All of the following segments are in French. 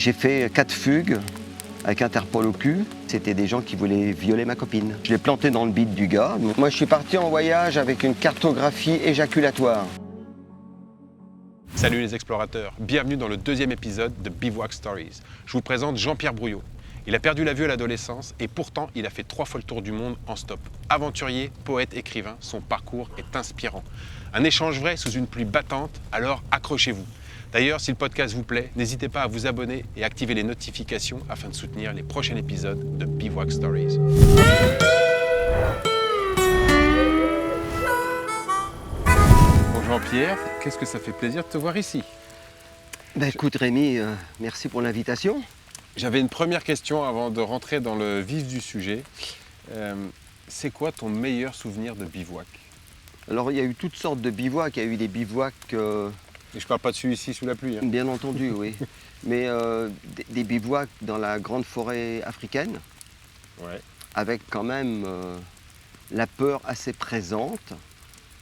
J'ai fait 4 fugues avec Interpol au cul. C'était des gens qui voulaient violer ma copine. Je l'ai planté dans le bide du gars. Moi, je suis parti en voyage avec une cartographie éjaculatoire. Salut les explorateurs, bienvenue dans le 2e épisode de Bivouac Stories. Je vous présente Jean-Pierre Brouillot. Il a perdu la vue à l'adolescence et pourtant il a fait 3 fois le tour du monde en stop. Aventurier, poète, écrivain, son parcours est inspirant. Un échange vrai sous une pluie battante, alors accrochez-vous. D'ailleurs, si le podcast vous plaît, n'hésitez pas à vous abonner et activer les notifications afin de soutenir les prochains épisodes de Bivouac Stories. Bon Jean-Pierre, qu'est-ce que ça fait plaisir de te voir ici. Écoute Rémi, merci pour l'invitation. J'avais une première question avant de rentrer dans le vif du sujet. C'est quoi ton meilleur souvenir de bivouac? Alors il y a eu toutes sortes de bivouacs. Il y a eu des bivouacs, Et je parle pas de celui-ci sous la pluie. Hein. bien entendu, oui. Mais des bivouacs dans la grande forêt africaine, Ouais. avec quand même la peur assez présente,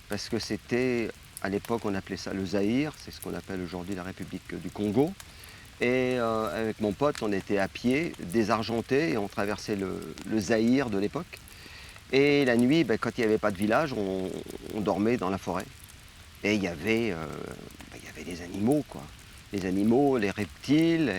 parce que c'était, à l'époque on appelait ça le Zaïre, c'est ce qu'on appelle aujourd'hui la République du Congo. Et avec mon pote, on était à pied, désargentés, et on traversait le Zaïre de l'époque. Et la nuit, quand il n'y avait pas de village, on dormait dans la forêt. Et il y avait des animaux, quoi. Les animaux, les reptiles.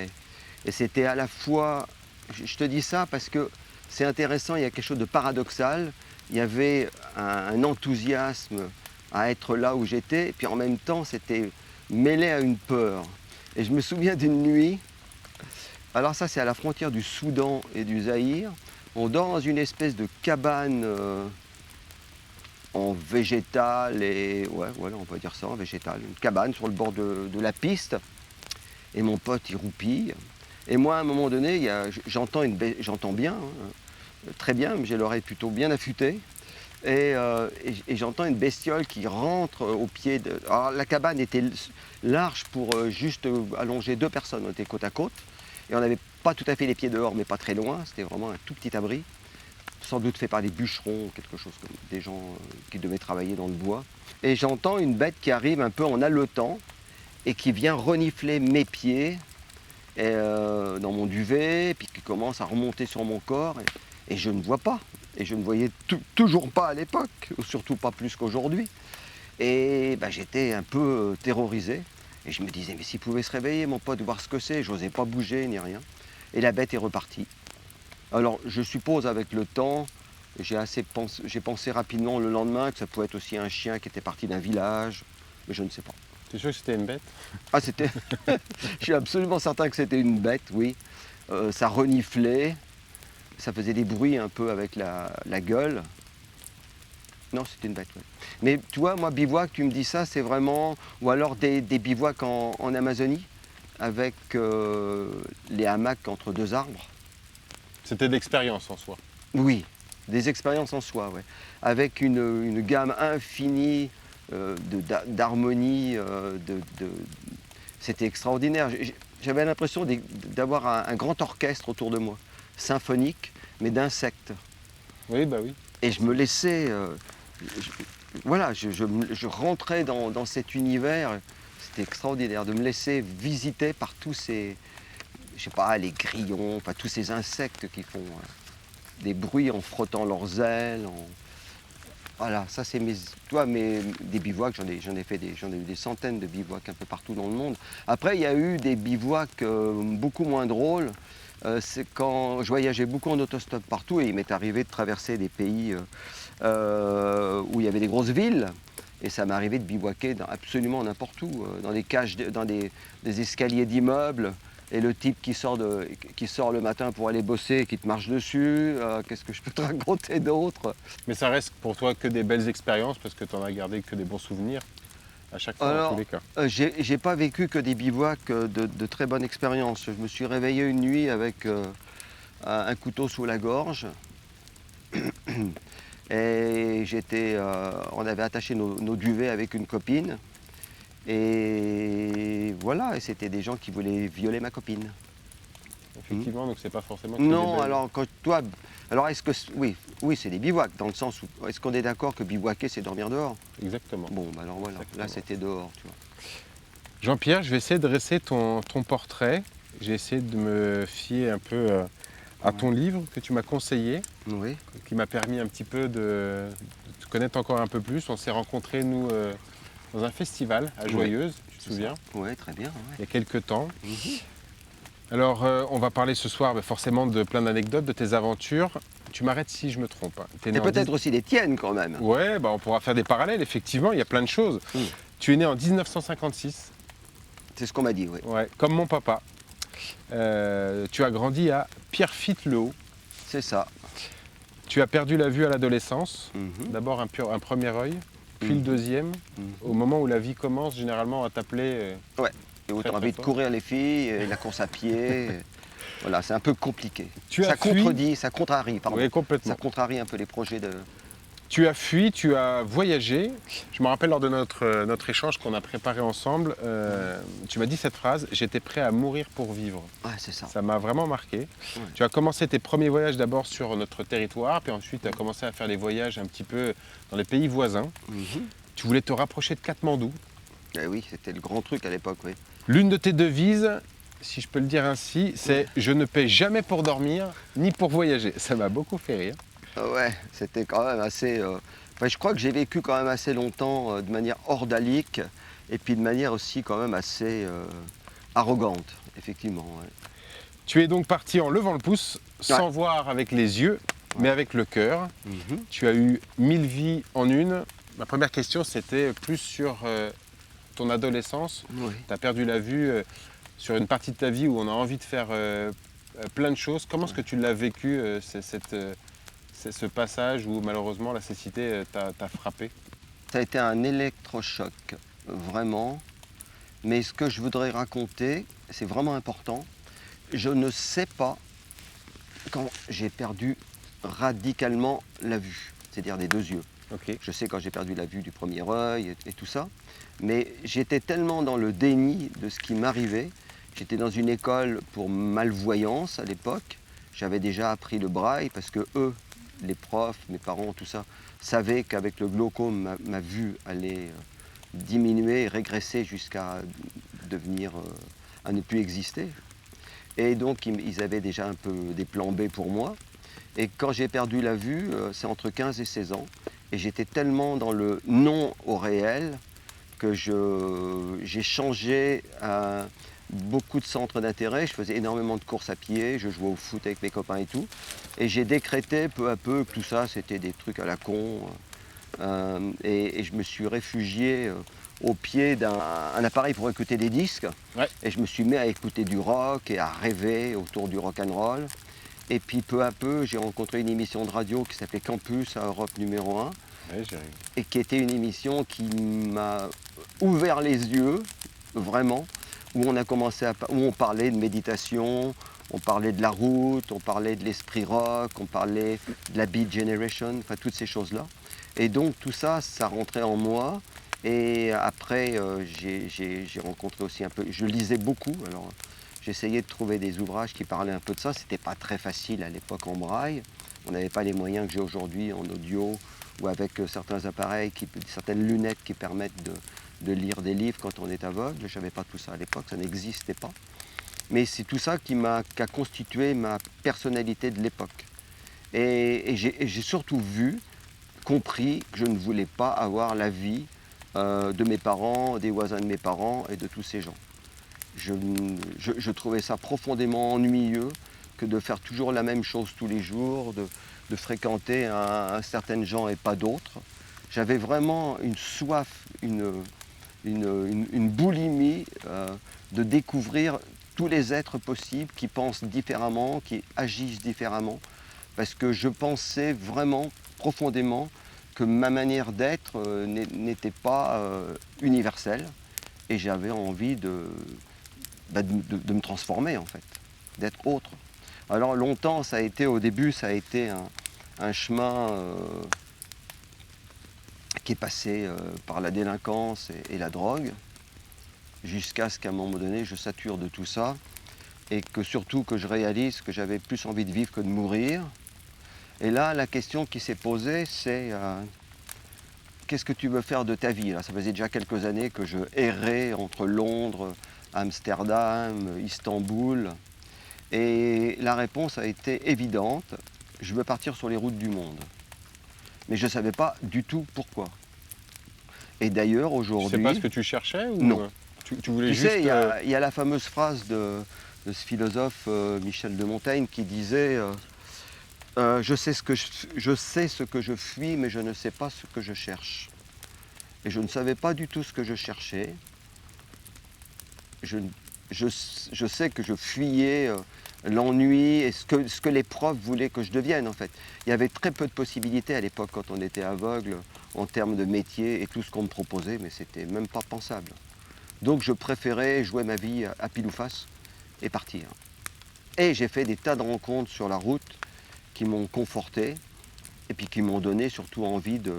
Et c'était à la fois... Je te dis ça parce que c'est intéressant, il y a quelque chose de paradoxal. Il y avait un enthousiasme à être là où j'étais, et puis en même temps, c'était mêlé à une peur. Et je me souviens d'une nuit, alors ça c'est à la frontière du Soudan et du Zaïre, on dort dans une espèce de cabane en végétal, et ouais, voilà, on peut dire ça, en végétal, une cabane sur le bord de la piste, et mon pote il roupille, et moi à un moment donné, j'entends bien, hein, très bien, mais j'ai l'oreille plutôt bien affûtée, et j'entends une bestiole qui rentre au pied de... Alors la cabane était large pour juste allonger 2 personnes, on était côte à côte, et on n'avait pas tout à fait les pieds dehors, mais pas très loin, c'était vraiment un tout petit abri, sans doute fait par des bûcherons, quelque chose comme des gens qui devaient travailler dans le bois. Et j'entends une bête qui arrive un peu en haletant, et qui vient renifler mes pieds, dans mon duvet, et puis qui commence à remonter sur mon corps, et je ne vois pas. Et je ne voyais toujours pas à l'époque, surtout pas plus qu'aujourd'hui. Et j'étais un peu terrorisé. Et je me disais, mais s'il pouvait se réveiller, mon pote, voir ce que c'est, j'osais pas bouger ni rien. Et la bête est repartie. Alors, je suppose avec le temps, j'ai pensé rapidement le lendemain que ça pouvait être aussi un chien qui était parti d'un village, mais je ne sais pas. T'es sûr que c'était une bête? Ah, c'était... Je suis absolument certain que c'était une bête, oui. Ça reniflait. Ça faisait des bruits un peu avec la gueule. Non, c'était une bête, oui. Mais tu vois, moi, bivouac, tu me dis ça, c'est vraiment... Ou alors des bivouacs en Amazonie, avec les hamacs entre 2 arbres. C'était de l'expérience en soi. Oui, des expériences en soi, ouais. Avec une gamme infinie d'harmonie. C'était extraordinaire. J'avais l'impression d'avoir un grand orchestre autour de moi, symphonique, mais d'insectes. Oui, bah oui. Et je me laissais... je rentrais dans cet univers. C'était extraordinaire de me laisser visiter par tous ces... Je sais pas, les grillons, enfin tous ces insectes qui font des bruits en frottant leurs ailes. Voilà, ça c'est des bivouacs, j'en ai eu des centaines de bivouacs un peu partout dans le monde. Après, il y a eu des bivouacs beaucoup moins drôles. C'est quand je voyageais beaucoup en autostop partout, et il m'est arrivé de traverser des pays où il y avait des grosses villes, et ça m'est arrivé de bivouaquer absolument n'importe où, dans des cages, dans des escaliers d'immeubles, et le type qui sort le matin pour aller bosser et qui te marche dessus. Qu'est-ce que je peux te raconter d'autre? Mais ça reste pour toi que des belles expériences parce que tu n'en as gardé que des bons souvenirs à chaque fois. Alors, dans tous les cas. J'ai pas vécu que des bivouacs de très bonnes expériences. Je me suis réveillé une nuit avec un couteau sous la gorge. Et on avait attaché nos duvets avec une copine. Et voilà, et c'était des gens qui voulaient violer ma copine. Effectivement, donc c'est pas forcément que Non, des belles... alors quand toi... Alors est-ce que... Oui, c'est des bivouacs, dans le sens où... Est-ce qu'on est d'accord que bivouaquer, c'est dormir dehors? Exactement. Bon, alors voilà, Exactement. là c'était dehors, tu vois. Jean-Pierre, je vais essayer de dresser ton portrait. j'ai essayé de me fier un peu à ton livre que tu m'as conseillé, Oui, qui m'a permis un petit peu de te connaître encore un peu plus. On s'est rencontrés, nous, dans un festival à oui, Joyeuse, tu te c'est souviens, ça. Oui, très bien. il y a quelques temps. Ouais. Mhm. Alors, on va parler ce soir forcément de plein d'anecdotes, de tes aventures. Tu m'arrêtes si je me trompe, hein. T'es né Et en 10 peut-être aussi les tiennes quand même. Ouais, bah on pourra faire des parallèles, effectivement, il y a plein de choses. Mm. Tu es né en 1956, C'est ce qu'on m'a dit, oui. ouais, comme mon papa. Tu as grandi à Pierrefitte-le-Haut. C'est ça. Tu as perdu la vue à l'adolescence. Mhm. D'abord un premier œil, puis le Mhm. deuxième. Mhm. Au moment où la vie commence, généralement, à t'appeler. Ouais. Et Très, autant très envie de fort. courir les filles, et la course à pied. Voilà, c'est un peu compliqué. Tu Ça as fui. contredit, ça contrarie, pardon. Oui, Ça complètement. contrarie un peu les projets de. Tu as fui, tu as voyagé. Je me rappelle lors de notre échange qu'on a préparé ensemble, tu m'as dit cette phrase: j'étais prêt à mourir pour vivre. Ouais, c'est ça. Ça m'a vraiment marqué. Ouais. Tu as commencé tes premiers voyages d'abord sur notre territoire, puis ensuite tu as commencé à faire des voyages un petit peu dans les pays voisins. Mhm. Tu voulais te rapprocher de Katmandou. Eh oui, c'était le grand truc à l'époque, oui. L'une de tes devises, si je peux le dire ainsi, c'est je ne paie jamais pour dormir ni pour voyager. Ça m'a beaucoup fait rire. Ouais, c'était quand même assez. Enfin, je crois que j'ai vécu quand même assez longtemps de manière ordalique et puis de manière aussi quand même assez arrogante, effectivement. Ouais. Tu es donc parti en levant le pouce, sans voir avec les yeux, mais avec le cœur. Mhm. Tu as eu 1000 vies en une. Ma première question, c'était plus sur ton adolescence. Oui. Tu as perdu la vue sur une partie de ta vie où on a envie de faire plein de choses. Comment est-ce que tu l'as vécu, c'est ce passage où malheureusement la cécité t'a frappé? Ça a été un électrochoc, vraiment. Mais ce que je voudrais raconter, c'est vraiment important. Je ne sais pas quand j'ai perdu radicalement la vue, c'est-à-dire des deux yeux. Ok. Je sais quand j'ai perdu la vue du premier œil et tout ça, mais j'étais tellement dans le déni de ce qui m'arrivait. J'étais dans une école pour malvoyance à l'époque. J'avais déjà appris le braille parce que eux, les profs, mes parents, tout ça, savaient qu'avec le glaucome, ma vue allait diminuer, régresser jusqu'à devenir, à ne plus exister. Et donc ils avaient déjà un peu des plans B pour moi. Et quand j'ai perdu la vue, c'est entre 15 et 16 ans. Et j'étais tellement dans le non au réel que j'ai changé beaucoup de centres d'intérêt. Je faisais énormément de courses à pied, je jouais au foot avec mes copains et tout. Et j'ai décrété peu à peu que tout ça, c'était des trucs à la con. Et je me suis réfugié au pied d'un appareil pour écouter des disques. Ouais. Et je me suis mis à écouter du rock et à rêver autour du rock and roll. Et puis peu à peu, j'ai rencontré une émission de radio qui s'appelait Campus à Europe numéro 1 Ouais, j'arrive. et qui était une émission qui m'a ouvert les yeux, vraiment, où on parlait de méditation, on parlait de la route, on parlait de l'esprit rock, on parlait de la Beat Generation, enfin toutes ces choses-là. Et donc tout ça, ça rentrait en moi. Et après, j'ai rencontré aussi un peu, je lisais beaucoup, alors j'essayais de trouver des ouvrages qui parlaient un peu de ça. C'était pas très facile à l'époque en braille. On n'avait pas les moyens que j'ai aujourd'hui en audio ou avec certains appareils, certaines lunettes qui permettent de lire des livres quand on est aveugle. Je n'avais pas tout ça à l'époque, ça n'existait pas. Mais c'est tout ça qui a constitué ma personnalité de l'époque. Et j'ai surtout compris que je ne voulais pas avoir la vie de mes parents, des voisins de mes parents et de tous ces gens. Je trouvais ça profondément ennuyeux que de faire toujours la même chose tous les jours, de fréquenter certaines gens et pas d'autres. J'avais vraiment une soif, une boulimie de découvrir tous les êtres possibles qui pensent différemment, qui agissent différemment, parce que je pensais vraiment profondément que ma manière d'être n'était pas universelle et j'avais envie de me transformer en fait, d'être autre. Alors longtemps, au début, ça a été un chemin qui est passé par la délinquance et la drogue, jusqu'à ce qu'à un moment donné, je sature de tout ça et que surtout que je réalise que j'avais plus envie de vivre que de mourir. Et là, la question qui s'est posée, c'est qu'est-ce que tu veux faire de ta vie là? Ça faisait déjà quelques années que je errais entre Londres, Amsterdam, Istanbul. Et la réponse a été évidente, je veux partir sur les routes du monde. Mais je ne savais pas du tout pourquoi. Et d'ailleurs, Tu aujourd'hui... sais pas ce que tu cherchais ou Non. Tu voulais Tu juste... sais, il y a la fameuse phrase de ce philosophe Michel de Montaigne qui disait je sais ce que je fuis, mais je ne sais pas ce que je cherche. Et je ne savais pas du tout ce que je cherchais. Je sais que je fuyais l'ennui et ce que les profs voulaient que je devienne en fait. Il y avait très peu de possibilités à l'époque quand on était aveugle en termes de métier et tout ce qu'on me proposait, mais c'était même pas pensable. Donc je préférais jouer ma vie à pile ou face et partir. Et j'ai fait des tas de rencontres sur la route qui m'ont conforté et puis qui m'ont donné surtout envie de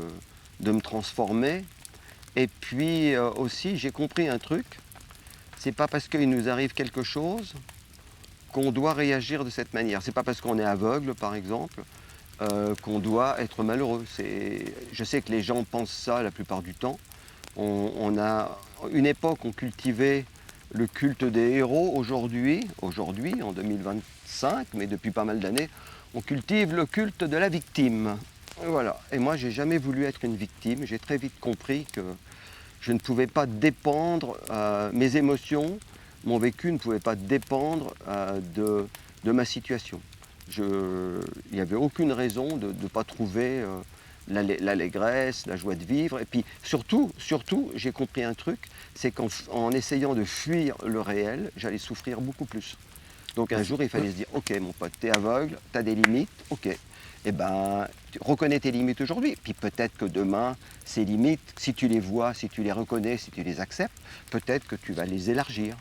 me transformer. Et puis aussi j'ai compris un truc, c'est pas parce qu'il nous arrive quelque chose qu'on doit réagir de cette manière. C'est pas parce qu'on est aveugle par exemple qu'on doit être malheureux. Je sais que les gens pensent ça la plupart du temps. On a une époque, on cultivait le culte des héros. Aujourd'hui, en 2025, mais depuis pas mal d'années, on cultive le culte de la victime. Voilà. Et moi, j'ai jamais voulu être une victime. J'ai très vite compris que je ne pouvais pas dépendre, mes émotions, mon vécu ne pouvait pas dépendre de ma situation. Il n'y avait aucune raison de ne pas trouver l'allégresse, la joie de vivre. Et puis surtout, j'ai compris un truc, c'est qu'en essayant de fuir le réel, j'allais souffrir beaucoup plus. Donc un jour, il fallait se dire, ok mon pote, t'es aveugle, t'as des limites, ok. Eh ben, reconnais tes limites aujourd'hui. Puis peut-être que demain, ces limites, si tu les vois, si tu les reconnais, si tu les acceptes, peut-être que tu vas les élargir.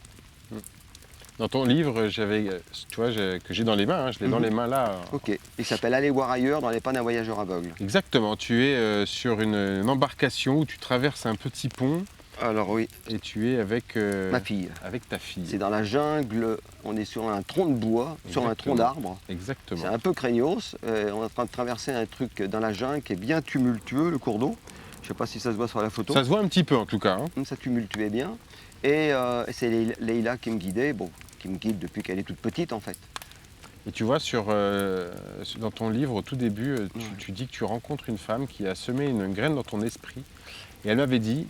Dans ton livre, tu vois, que j'ai dans les mains, hein, je l'ai dans les mains là. Ok. Il s'appelle Aller voir ailleurs dans les pas d'un voyageur aveugle. Exactement. Tu es sur une embarcation où tu traverses un petit pont. Alors oui. Et tu es avec ma fille. Avec ta fille. C'est dans la jungle, on est sur un tronc de bois, sur un tronc d'arbre. Exactement. C'est un peu craignos. On est en train de traverser un truc dans la jungle qui est bien tumultueux, le cours d'eau. Je ne sais pas si ça se voit sur la photo. Ça se voit un petit peu en tout cas. Hein. Ça tumultuait bien. Et c'est Leïla qui me guidait, qui me guide depuis qu'elle est toute petite en fait. Et tu vois, dans ton livre, au tout début, tu dis que tu rencontres une femme qui a semé une graine dans ton esprit. Et elle m'avait dit,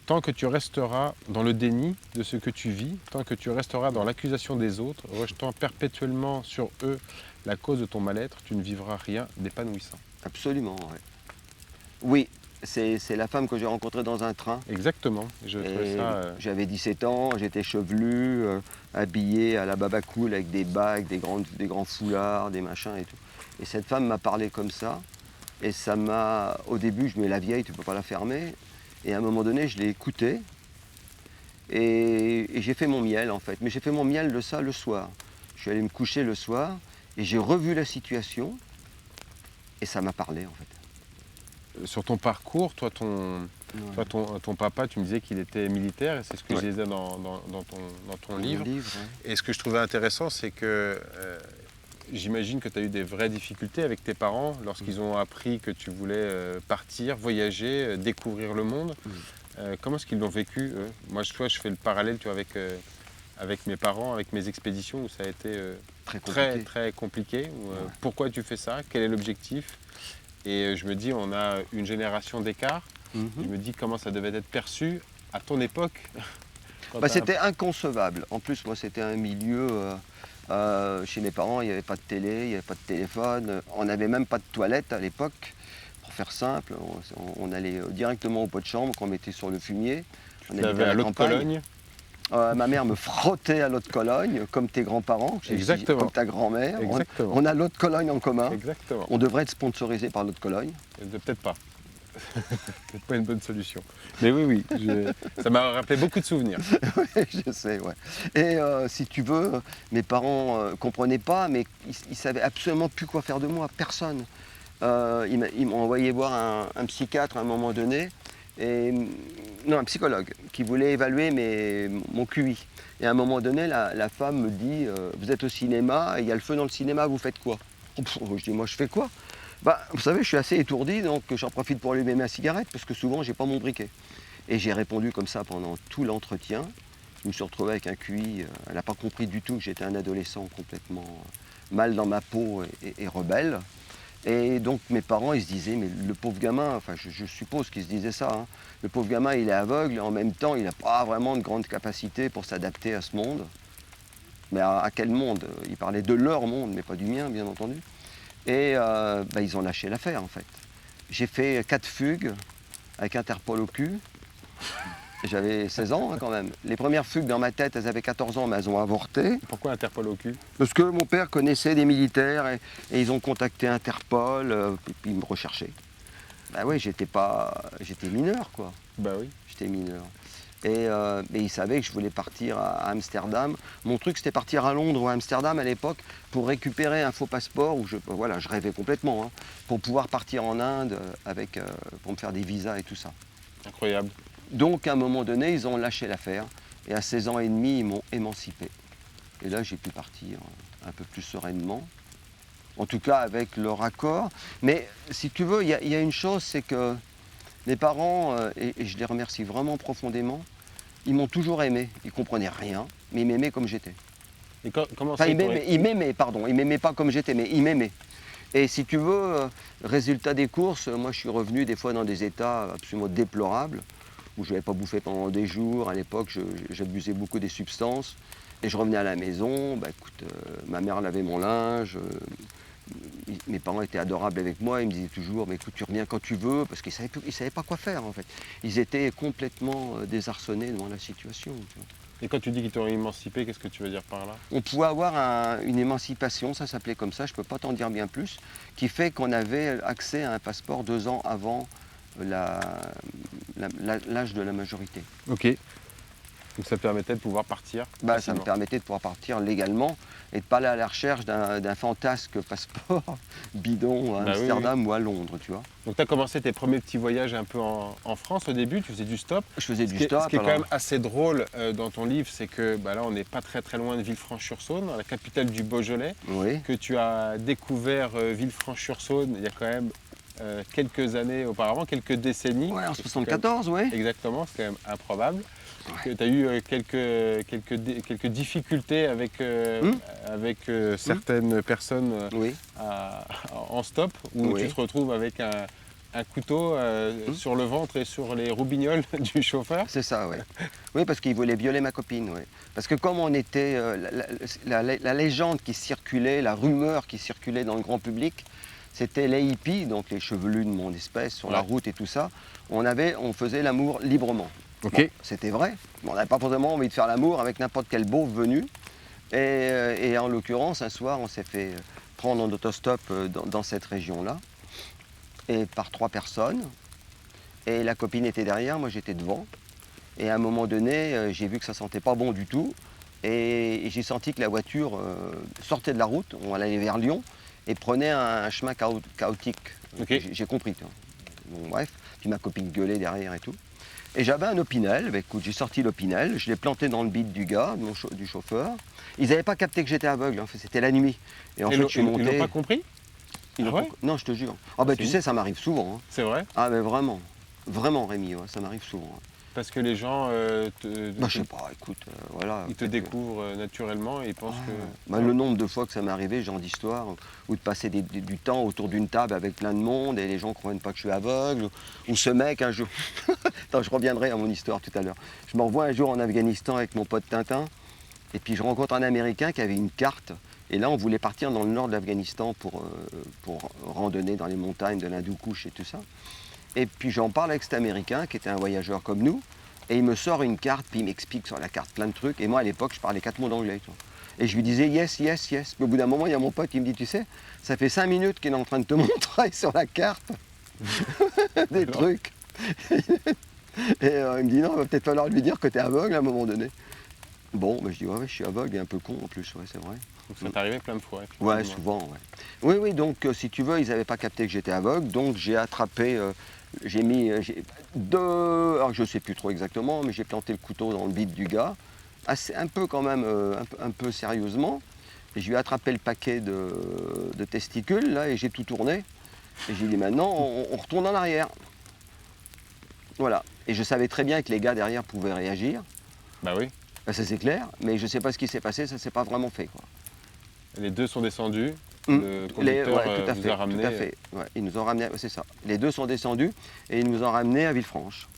tant que tu resteras dans le déni de ce que tu vis, tant que tu resteras dans l'accusation des autres, rejetant perpétuellement sur eux la cause de ton mal-être, tu ne vivras rien d'épanouissant. Absolument, ouais. Oui, c'est la femme que j'ai rencontrée dans un train. Exactement. J'avais 17 ans, j'étais chevelu, habillé à la babacool avec des bagues, des grands foulards, des machins et tout. Et cette femme m'a parlé comme ça. Et ça m'a... Au début, je me dis, la vieille, tu ne peux pas la fermer. Et à un moment donné, je l'ai écoutée. Et j'ai fait mon miel, en fait. Mais j'ai fait mon miel de ça le soir. Je suis allé me coucher le soir et j'ai revu la situation. Et ça m'a parlé, en fait. Sur ton parcours, toi, ton papa, tu me disais qu'il était militaire, et c'est ce que je lisais dans ton livre. Ouais. Et ce que je trouvais intéressant, c'est que j'imagine que tu as eu des vraies difficultés avec tes parents lorsqu'ils ont appris que tu voulais partir, voyager, découvrir le monde. Comment est-ce qu'ils l'ont vécu, eux? Moi, je fais le parallèle avec mes parents, avec mes expéditions, où ça a été très compliqué. Pourquoi tu fais ça? Quel est l'objectif? Et je me dis, on a une génération d'écart. Je me dis comment ça devait être perçu à ton époque. C'était inconcevable. En plus, moi, c'était un milieu... chez mes parents, il n'y avait pas de télé, il n'y avait pas de téléphone. On n'avait même pas de toilette à l'époque. Pour faire simple, on allait directement au pot de chambre qu'on mettait sur le fumier. Tu l'avais à l'eau de Cologne. Ma mère me frottait à l'eau de Cologne, comme tes grands-parents, comme ta grand-mère. On a l'eau de Cologne en commun. Exactement. On devrait être sponsorisé par l'eau de Cologne. Peut-être pas. C'est pas une bonne solution. Mais oui, ça m'a rappelé beaucoup de souvenirs. Oui, je sais, ouais. Et si tu veux, mes parents ne comprenaient pas, mais ils savaient absolument plus quoi faire de moi, personne. Ils m'ont envoyé voir un psychiatre à un moment donné. Non, un psychologue qui voulait évaluer mon QI. Et à un moment donné, la femme me dit vous êtes au cinéma, il y a le feu dans le cinéma, vous faites quoi? Je dis moi je fais quoi? Vous savez, je suis assez étourdi, donc j'en profite pour allumer ma cigarette parce que souvent j'ai pas mon briquet. Et j'ai répondu comme ça pendant tout l'entretien. Je me suis retrouvé avec un QI. Elle n'a pas compris du tout que j'étais un adolescent complètement mal dans ma peau et rebelle. Et donc mes parents, ils se disaient, mais le pauvre gamin, enfin je suppose qu'ils se disaient ça, hein, le pauvre gamin, il est aveugle, et en même temps, il n'a pas vraiment de grande capacité pour s'adapter à ce monde. Mais à quel monde? Ils parlaient de leur monde, mais pas du mien, bien entendu. Et ils ont lâché l'affaire, en fait. J'ai fait 4 fugues avec Interpol au cul. J'avais 16 ans, hein, quand même. Les premières fugues dans ma tête, elles avaient 14 ans, mais elles ont avorté. Pourquoi Interpol au cul? Parce que mon père connaissait des militaires et ils ont contacté Interpol, puis ils me recherchaient. Bah oui, j'étais mineur, quoi. Bah oui. J'étais mineur. Et ils savaient que je voulais partir à Amsterdam. Mon truc, c'était partir à Londres ou à Amsterdam à l'époque pour récupérer un faux passeport où je rêvais complètement, hein, pour pouvoir partir en Inde pour me faire des visas et tout ça. Incroyable. Donc, à un moment donné, ils ont lâché l'affaire. Et à 16 ans et demi, ils m'ont émancipé. Et là, j'ai pu partir un peu plus sereinement. En tout cas, avec leur accord. Mais si tu veux, il y a une chose, c'est que mes parents, et je les remercie vraiment profondément, ils m'ont toujours aimé. Ils ne comprenaient rien, mais ils m'aimaient comme j'étais. Et comment Enfin, ça ils m'aimaient, pardon. Ils ne m'aimaient pas comme j'étais, mais ils m'aimaient. Et si tu veux, résultat des courses, moi, je suis revenu des fois dans des états absolument déplorables, où je n'avais pas bouffé pendant des jours. À l'époque, j'abusais beaucoup des substances. Et je revenais à la maison, ma mère lavait mon linge, mes parents étaient adorables avec moi, ils me disaient toujours, mais écoute, tu reviens quand tu veux, parce qu'ils ne savaient pas quoi faire, en fait. Ils étaient complètement désarçonnés devant la situation. Tu vois. Et quand tu dis qu'ils t'ont émancipé, qu'est-ce que tu veux dire par là? On pouvait avoir une émancipation, ça s'appelait comme ça, je ne peux pas t'en dire bien plus, qui fait qu'on avait accès à un passeport 2 ans avant l'âge de la majorité. Ok. Donc ça te permettait de pouvoir partir? Ça me permettait de pouvoir partir légalement et de pas aller à la recherche d'un fantasque passeport bidon à Amsterdam ou à Londres, tu vois. Donc tu as commencé tes premiers petits voyages un peu en France au début, tu faisais du stop. Je faisais du stop. Ce qui est quand même assez drôle dans ton livre, c'est que là on n'est pas très loin de Villefranche-sur-Saône, la capitale du Beaujolais, que tu as découvert Villefranche-sur-Saône il y a quand même quelques années auparavant, quelques décennies. Ouais, en 74, oui. Exactement, c'est quand même improbable. Ouais. Tu as eu quelques difficultés avec certaines personnes en stop, où tu te retrouves avec un couteau sur le ventre et sur les roubignoles du chauffeur. C'est ça, oui. Oui, parce qu'il voulait violer ma copine, oui. Parce que comme on était... la légende qui circulait, la rumeur qui circulait dans le grand public, c'était les hippies, donc les chevelus de mon espèce, sur la route et tout ça. On faisait l'amour librement. Okay. Bon, c'était vrai. On n'avait pas forcément envie de faire l'amour avec n'importe quel beauf venu. Et en l'occurrence, un soir, on s'est fait prendre en autostop dans cette région-là, et par 3 personnes. Et la copine était derrière, moi j'étais devant. Et à un moment donné, j'ai vu que ça sentait pas bon du tout. Et j'ai senti que la voiture sortait de la route, on allait vers Lyon, et prenait un chemin chaotique. Okay. J'ai compris. Bon, bref, puis ma copine gueulait derrière et tout. Et j'avais un Opinel, écoute, j'ai sorti l'Opinel, je l'ai planté dans le bide du gars, du chauffeur. Ils n'avaient pas capté que j'étais aveugle, en fait, c'était la nuit. Et en fait, je suis monté... Ils n'ont pas compris? Non, je te jure. Tu sais, ça m'arrive souvent. Hein. C'est vrai? Ah, mais vraiment. Vraiment, Rémi, ça m'arrive souvent. Hein. Parce que les gens je sais pas, écoute, voilà. Ils te découvrent naturellement et ils pensent que... Le nombre de fois que ça m'est arrivé, genre d'histoire, ou de passer du temps autour d'une table avec plein de monde et les gens ne comprennent pas que je suis aveugle, ou ce mec un jour... Attends, je reviendrai à mon histoire tout à l'heure. Je me revois un jour en Afghanistan avec mon pote Tintin, et puis je rencontre un Américain qui avait une carte, et là on voulait partir dans le nord de l'Afghanistan pour randonner dans les montagnes de l'Hindoukouche et tout ça. Et puis j'en parle avec cet Américain qui était un voyageur comme nous, et il me sort une carte, puis il m'explique sur la carte plein de trucs. Et moi à l'époque, je parlais 4 mots d'anglais. Et je lui disais yes, yes, yes. Mais au bout d'un moment, il y a mon pote qui me dit, tu sais, ça fait 5 minutes qu'il est en train de te montrer sur la carte des trucs. Et il me dit non, il va peut-être falloir lui dire que tu es aveugle à un moment donné. Bon, je dis ouais, je suis aveugle et un peu con en plus, ouais, c'est vrai. Donc ça t'est arrivé plein de fois. Ouais, souvent, ouais. Oui, donc si tu veux, ils n'avaient pas capté que j'étais aveugle, donc j'ai attrapé, j'ai mis alors je sais plus trop exactement, mais j'ai planté le couteau dans le bide du gars, un peu quand même, un peu sérieusement, et je lui ai attrapé le paquet de testicules, là, et j'ai tout tourné, et j'ai dit maintenant, on retourne en arrière. Voilà, et je savais très bien que les gars derrière pouvaient réagir. Bah oui. Bah, ça c'est clair, mais je ne sais pas ce qui s'est passé, ça ne s'est pas vraiment fait, quoi. Les deux sont descendus. Hum, Le conducteur ouais, tout à vous fait, a ramené. tout à fait. Ouais, ils nous ont ramenés, ouais, c'est ça. Les deux sont descendus et ils nous ont ramenés à Villefranche.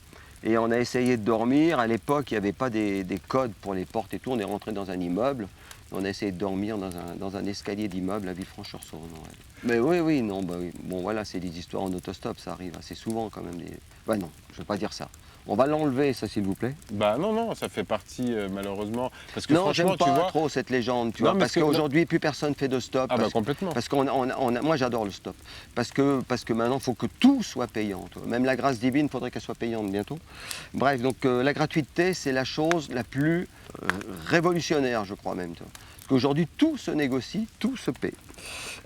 Et on a essayé de dormir. À l'époque, il n'y avait pas des codes pour les portes et tout. On est rentré dans un immeuble. On a essayé de dormir dans un escalier d'immeuble à Villefranche-sur-Saône. Ouais. Mais oui, oui, non, bah oui. Bon, voilà, c'est des histoires en autostop, ça arrive assez souvent quand même. Bah non, je ne veux pas dire ça. On va l'enlever, ça, s'il vous plaît. Bah non, non, ça fait partie malheureusement. Parce que Non, franchement, j'aime tu pas vois. trop cette légende, tu Non, vois, mais parce qu'aujourd'hui, plus personne fait de stop. Ah bah complètement. Parce moi, j'adore le stop. Parce que maintenant, il faut que tout soit payant. Tu vois. Même la grâce divine, il faudrait qu'elle soit payante bientôt. Bref, donc la gratuité, c'est la chose la plus révolutionnaire, je crois même. Tu vois. Parce qu'aujourd'hui, tout se négocie, tout se paie.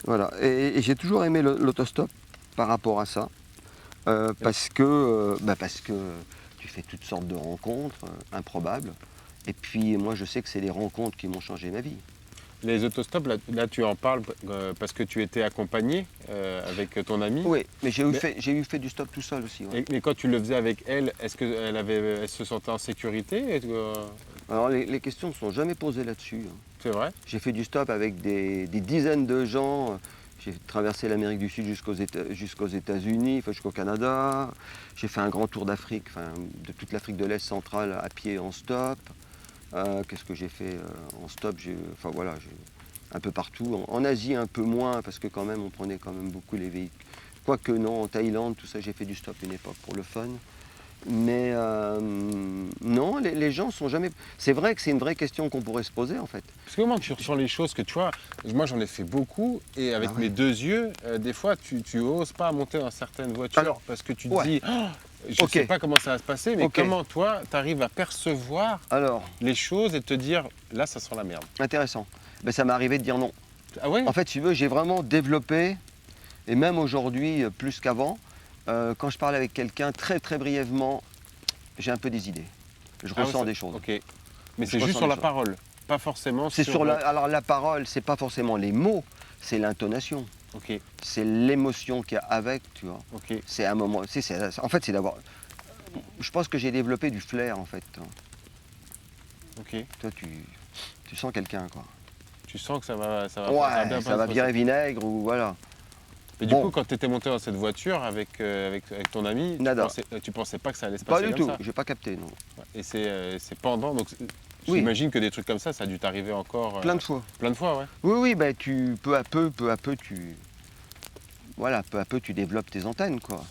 Voilà. Et j'ai toujours aimé l'autostop par rapport à ça. Parce que tu fais toutes sortes de rencontres improbables. Et puis moi je sais que c'est les rencontres qui m'ont changé ma vie. Les autostops, là, tu en parles parce que tu étais accompagné avec ton amie. Oui, mais j'ai eu fait du stop tout seul aussi. Ouais. Mais quand tu le faisais avec elle, est-ce qu'elle se sentait en sécurité? Alors les questions ne sont jamais posées là-dessus. Hein. C'est vrai? J'ai fait du stop avec des dizaines de gens. J'ai traversé l'Amérique du Sud jusqu'aux États-Unis, jusqu'au Canada. J'ai fait un grand tour d'Afrique, de toute l'Afrique de l'Est centrale à pied en stop. Qu'est-ce que j'ai fait en stop? Voilà, un peu partout. En Asie, un peu moins, parce que quand même, on prenait quand même beaucoup les véhicules. Quoique non, en Thaïlande, tout ça, j'ai fait du stop une époque pour le fun. Mais non, les gens sont jamais... C'est vrai que c'est une vraie question qu'on pourrait se poser, en fait. Parce que comment tu ressens les choses que tu vois? Moi, j'en ai fait beaucoup et avec mes deux yeux, des fois, tu oses pas monter dans certaines voitures. Alors, parce que tu te ouais. dis, oh, je ne sais pas comment ça va se passer, mais comment toi, tu arrives à percevoir les choses et te dire, là, ça sent la merde. Intéressant. Ben, ça m'est arrivé de dire non. Ah ouais? En fait, si tu veux, j'ai vraiment développé, et même aujourd'hui, plus qu'avant, quand je parle avec quelqu'un, très très brièvement, j'ai un peu des idées. Je ressens des choses. Ok. Mais c'est juste sur la parole, pas forcément sur... Alors la parole, c'est pas forcément les mots, c'est l'intonation. Ok. C'est l'émotion qu'il y a avec, tu vois. Ok. C'est un moment... En fait, c'est d'avoir... Je pense que j'ai développé du flair, en fait. Ok. Toi, tu sens quelqu'un, quoi. Tu sens que ça va Ouais, ça va virer vinaigre, ou voilà. Et du coup, quand tu étais monté dans cette voiture avec ton ami, tu pensais pas que ça allait se passer comme ça? Pas du tout, j'ai pas capté, non. Et c'est pendant, donc j'imagine que des trucs comme ça a dû t'arriver encore... Plein de fois. Plein de fois, ouais. Oui, ben peu à peu, voilà, peu à peu, tu développes tes antennes, quoi.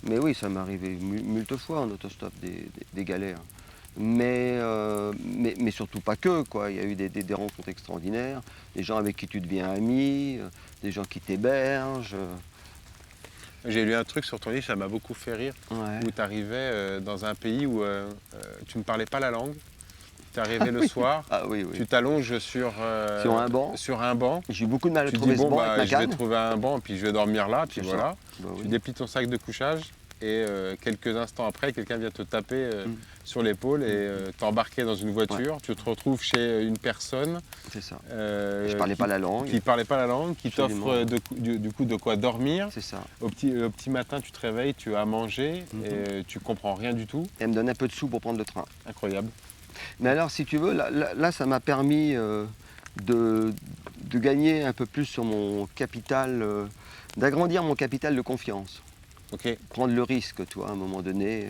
Mais oui, ça m'est arrivé multiples fois en autostop, des galères. Mais surtout pas que, quoi. Il y a eu des rencontres extraordinaires, des gens avec qui tu deviens ami, des gens qui t'hébergent. J'ai lu un truc sur ton livre, ça m'a beaucoup fait rire, où tu arrivais dans un pays où tu ne parlais pas la langue. Tu es arrivé le soir, tu t'allonges sur un banc. J'ai eu beaucoup de mal à trouver ce banc avec ma canne. Je vais trouver un banc, puis je vais dormir là, puis voilà. Bah, tu déplies ton sac de couchage. Et quelques instants après, quelqu'un vient te taper sur l'épaule et t'embarquer dans une voiture. Ouais. Tu te retrouves chez une personne. C'est ça. Je parlais pas la langue. Qui parlait pas la langue, qui t'offre du coup de quoi dormir. C'est ça. Au petit matin, tu te réveilles, tu as mangé et tu comprends rien du tout. Et elle me donne un peu de sous pour prendre le train. Incroyable. Mais alors, si tu veux, là ça m'a permis de gagner un peu plus sur mon capital, d'agrandir mon capital de confiance. Okay. Prendre le risque, tu vois, à un moment donné.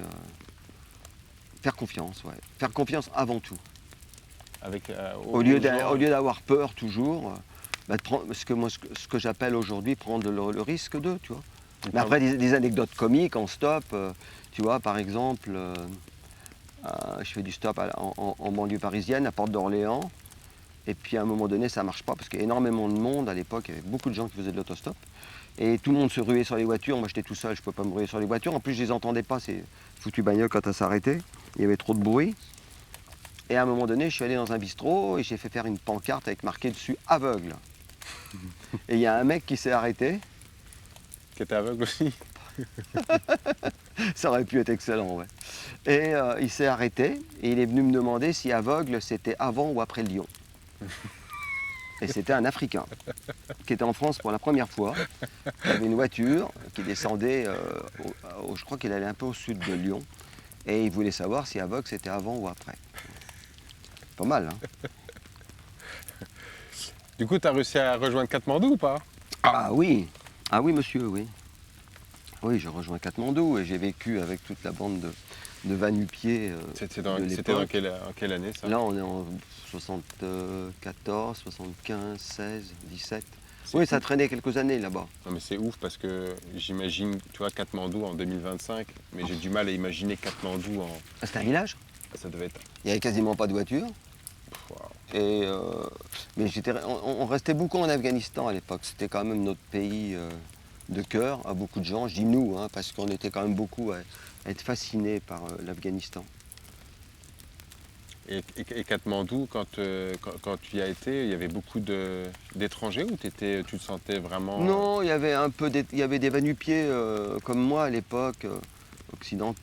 Faire confiance, ouais. Faire confiance avant tout. Au lieu d'avoir peur toujours, ce que j'appelle aujourd'hui prendre le risque de, tu vois. Mais après, des anecdotes comiques en stop, tu vois, par exemple, je fais du stop en banlieue parisienne, à Porte d'Orléans, et puis à un moment donné, ça ne marche pas, parce qu'il y a énormément de monde, à l'époque, il y avait beaucoup de gens qui faisaient de l'autostop. Et tout le monde se ruait sur les voitures. Moi, j'étais tout seul, je ne pouvais pas me ruer sur les voitures. En plus, je ne les entendais pas, ces foutues bagnoles, quand elles s'arrêtaient. Il y avait trop de bruit. Et à un moment donné, je suis allé dans un bistrot et j'ai fait faire une pancarte avec marqué dessus « aveugle ». Et il y a un mec qui s'est arrêté. Qui était aveugle aussi. Ça aurait pu être excellent, ouais. Et il s'est arrêté et il est venu me demander si aveugle, c'était avant ou après Lyon. Et c'était un Africain qui était en France pour la première fois. Il avait une voiture qui descendait, je crois qu'il allait un peu au sud de Lyon. Et il voulait savoir si aveugle c'était avant ou après. pas mal. Hein. Du coup, tu as réussi à rejoindre Katmandou ou pas? Ah oui, monsieur, oui. Oui, j'ai rejoint Katmandou et j'ai vécu avec toute la bande de va-nu-pieds C'était de en l'époque. quelle année ça? Là, on est en 74, 75, 16, 17. C'est Oui, ça ouf. traînait quelques années là-bas. Non mais c'est ouf parce que j'imagine, tu vois, Katmandou en 2025, mais j'ai du mal à imaginer Katmandou en... Ah, c'était un village. Ça devait être... Il n'y avait quasiment pas de voiture. Waouh. Et, mais on restait beaucoup en Afghanistan à l'époque. C'était quand même notre pays de cœur à beaucoup de gens. Je dis nous, hein, parce qu'on était quand même beaucoup à être fascinés par l'Afghanistan. Et Katmandou, quand tu y as été, il y avait beaucoup d'étrangers ou tu te sentais vraiment... Non, il y avait il y avait des va-nu-pieds comme moi à l'époque, occidentaux,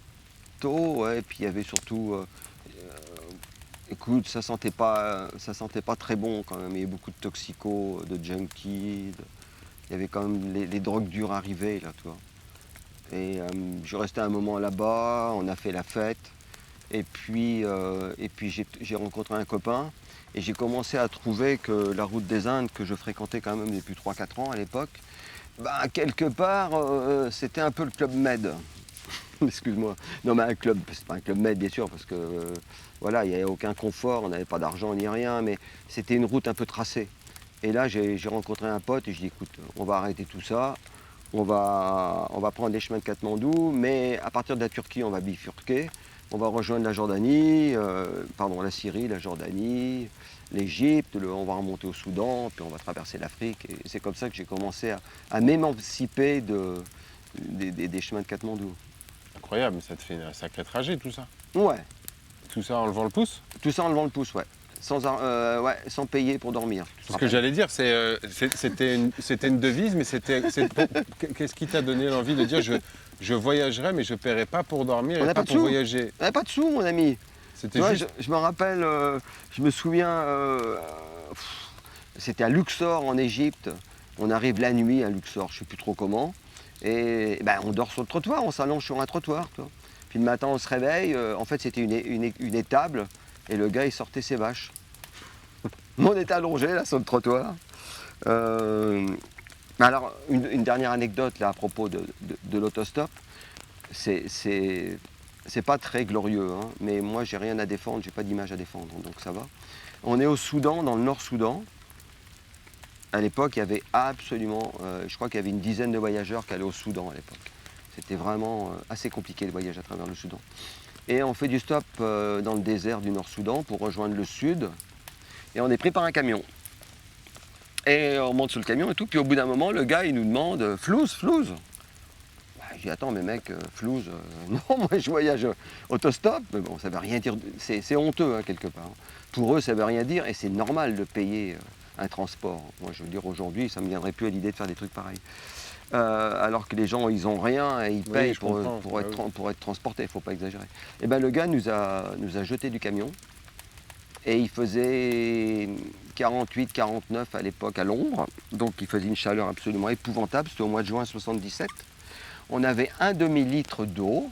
ouais, et puis il y avait surtout, écoute, ça sentait pas très bon quand même. Il y avait beaucoup de toxicos, de junkies, il y avait quand même les drogues dures arrivaient là, tu vois. Et je suis resté un moment là-bas, on a fait la fête. Et puis j'ai rencontré un copain et j'ai commencé à trouver que la route des Indes, que je fréquentais quand même depuis 3-4 ans à l'époque, bah, quelque part, c'était un peu le club Med. Excuse-moi. Non, mais un club, c'est pas un club Med, bien sûr, parce que voilà, il n'y avait aucun confort, on n'avait pas d'argent ni rien, mais c'était une route un peu tracée. Et là, j'ai rencontré un pote et je dis écoute, on va arrêter tout ça, on va prendre les chemins de Katmandou, mais à partir de la Turquie, on va bifurquer. On va rejoindre la Jordanie, la Syrie, la Jordanie, l'Égypte, on va remonter au Soudan, puis on va traverser l'Afrique. Et c'est comme ça que j'ai commencé à m'émanciper des chemins de Katmandou. Incroyable, ça te fait un sacré trajet tout ça. Ouais, Tout ça en levant le pouce? tout ça en levant le pouce, ouais. Sans payer pour dormir. Ce que j'allais dire, c'était une devise, mais qu'est-ce qui t'a donné l'envie de dire je voyagerai, mais je ne paierai pas pour dormir On et n'a pas pas de pour sous. voyager. On n'avait pas de sous, mon ami. Tu C'était vois, juste... je me rappelle, je me souviens, c'était à Luxor en Égypte. On arrive la nuit à Luxor, je ne sais plus trop comment. Et ben, on dort sur le trottoir, on s'allonge sur un trottoir. Tu vois. Puis le matin, on se réveille. En fait, c'était une étable. Et le gars, il sortait ses vaches. On était allongé là sur le trottoir. Alors, une dernière anecdote là à propos de l'autostop. C'est pas très glorieux, hein, mais moi j'ai rien à défendre, j'ai pas d'image à défendre, donc ça va. On est au Soudan, dans le Nord-Soudan. À l'époque, il y avait absolument, je crois qu'il y avait une dizaine de voyageurs qui allaient au Soudan à l'époque. C'était vraiment assez compliqué le voyage à travers le Soudan. Et on fait du stop dans le désert du Nord-Soudan pour rejoindre le sud. Et on est pris par un camion. Et on monte sur le camion et tout. Puis au bout d'un moment, le gars, il nous demande Flouze. Bah, je dis attends, mais mec, Flouze, non, moi je voyage autostop. Mais bon, ça veut rien dire. C'est honteux, hein, quelque part. Pour eux, ça veut rien dire et c'est normal de payer un transport. Moi, je veux dire, aujourd'hui, ça ne me viendrait plus à l'idée de faire des trucs pareils. Alors que les gens, ils n'ont rien et ils payent pour être transportés, il ne faut pas exagérer. Et ben, le gars nous a jeté du camion et il faisait 48, 49 à l'époque à l'ombre, donc il faisait une chaleur absolument épouvantable, c'était au mois de juin 77. On avait un demi-litre d'eau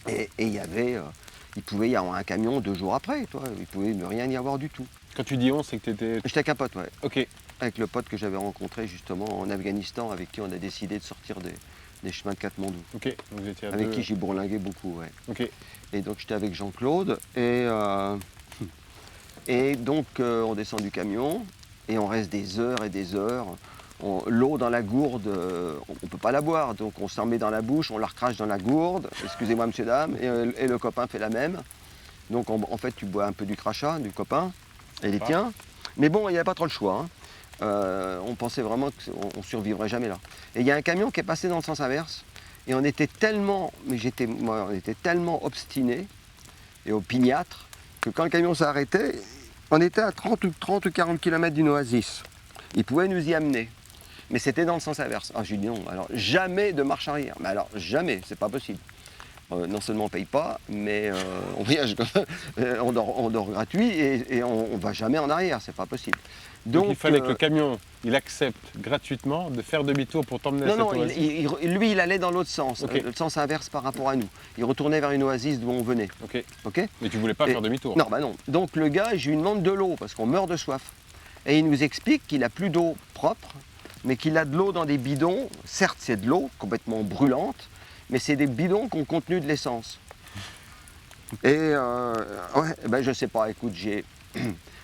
et il pouvait y avoir un camion 2 jours après, toi. Il pouvait ne rien y avoir du tout. Quand tu dis on, c'est que tu étais... J'étais avec un pote, ouais. Ok. Avec le pote que j'avais rencontré justement en Afghanistan, avec qui on a décidé de sortir des chemins de Katmandou. Ok, donc vous étiez à Avec deux. qui j'ai bourlingué beaucoup, ouais. Ok. Et donc j'étais avec Jean-Claude et donc on descend du camion et on reste des heures et des heures. L'eau dans la gourde, on ne peut pas la boire, donc on s'en met dans la bouche, on la recrache dans la gourde, excusez-moi monsieur, dame, et le copain fait la même. Donc en fait tu bois un peu du crachat du copain et les tiens. Mais bon, il n'y avait pas trop le choix. Hein. On pensait vraiment qu'on ne survivrait jamais là. Et il y a un camion qui est passé dans le sens inverse et on était tellement, on était tellement obstinés et opiniâtres que quand le camion s'est arrêté, on était à 30 ou 40 km d'une oasis. Il pouvait nous y amener. Mais c'était dans le sens inverse. Ah, j'ai dit non, alors jamais de marche arrière. Mais alors jamais, c'est pas possible. non seulement on ne paye pas, mais on voyage, on dort gratuit et on ne va jamais en arrière, c'est pas possible. Donc il fallait que le camion, il accepte gratuitement de faire demi-tour pour t'emmener à cette oasis. Lui, il allait dans l'autre sens, Ok. le sens inverse par rapport à nous. Il retournait vers une oasis d'où on venait. Ok. Ok. Mais tu voulais pas faire demi-tour. Non, bah non. Donc le gars, je lui demande de l'eau parce qu'on meurt de soif. Et il nous explique qu'il a plus d'eau propre, mais qu'il a de l'eau dans des bidons. Certes, c'est de l'eau complètement brûlante, mais c'est des bidons qui ont contenu de l'essence. Et ouais, ben je sais pas. Écoute,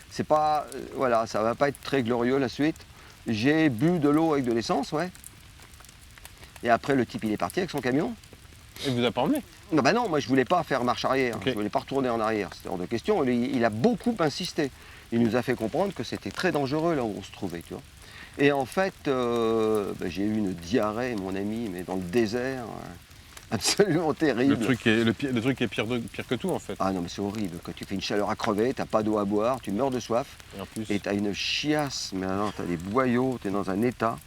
c'est pas, voilà, ça va pas être très glorieux la suite. J'ai bu de l'eau avec de l'essence, ouais. Et après, le type, il est parti avec son camion. Et vous a pas emmené? Non, bah non, moi je voulais pas faire marche arrière, Ok. je voulais pas retourner en arrière, c'était hors de question. Il a beaucoup insisté. Il nous a fait comprendre que c'était très dangereux là où on se trouvait, tu vois. Et en fait, j'ai eu une diarrhée, mon ami, mais dans le désert, absolument terrible. Le truc est pire que tout en fait. Ah non, mais c'est horrible. Quand tu fais une chaleur à crever, t'as pas d'eau à boire, tu meurs de soif, Et en plus, et t'as une chiasse, mais alors t'as des boyaux, t'es dans un état.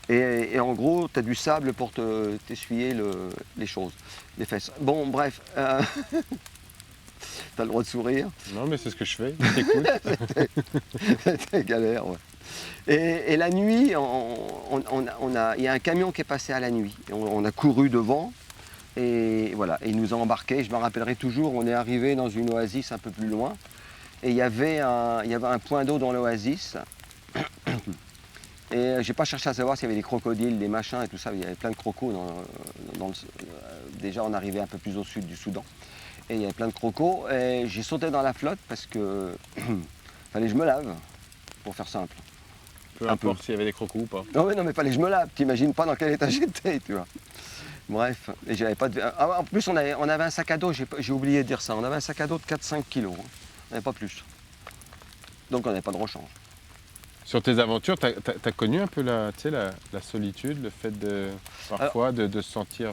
Et en gros, tu as du sable pour t'essuyer les choses, les fesses. Bon, bref, tu as le droit de sourire. non mais c'est ce que je fais, je t'écoute. C'était galère, ouais. Et la nuit, il y a un camion qui est passé à la nuit. Et on a couru devant, et voilà, et il nous a embarqués. Je me rappellerai toujours, on est arrivé dans une oasis un peu plus loin, et il y avait un point d'eau dans l'oasis. Et j'ai pas cherché à savoir s'il y avait des crocodiles, des machins et tout ça. Il y avait plein de crocos déjà on arrivait un peu plus au sud du Soudan. Et il y avait plein de crocos. Et j'ai sauté dans la flotte parce que fallait que je me lave, pour faire simple. Peu Un importe peu. s'il y avait des crocos ou pas. Non mais fallait que je me lave. T'imagines pas dans quel état j'étais, tu vois. Bref, et j'avais pas de... en plus on avait un sac à dos, j'ai oublié de dire ça. On avait un sac à dos de 4-5 kilos. Hein. On n'avait pas plus. Donc on n'avait pas de rechange. Sur tes aventures, tu as connu un peu la solitude, le fait de parfois de se sentir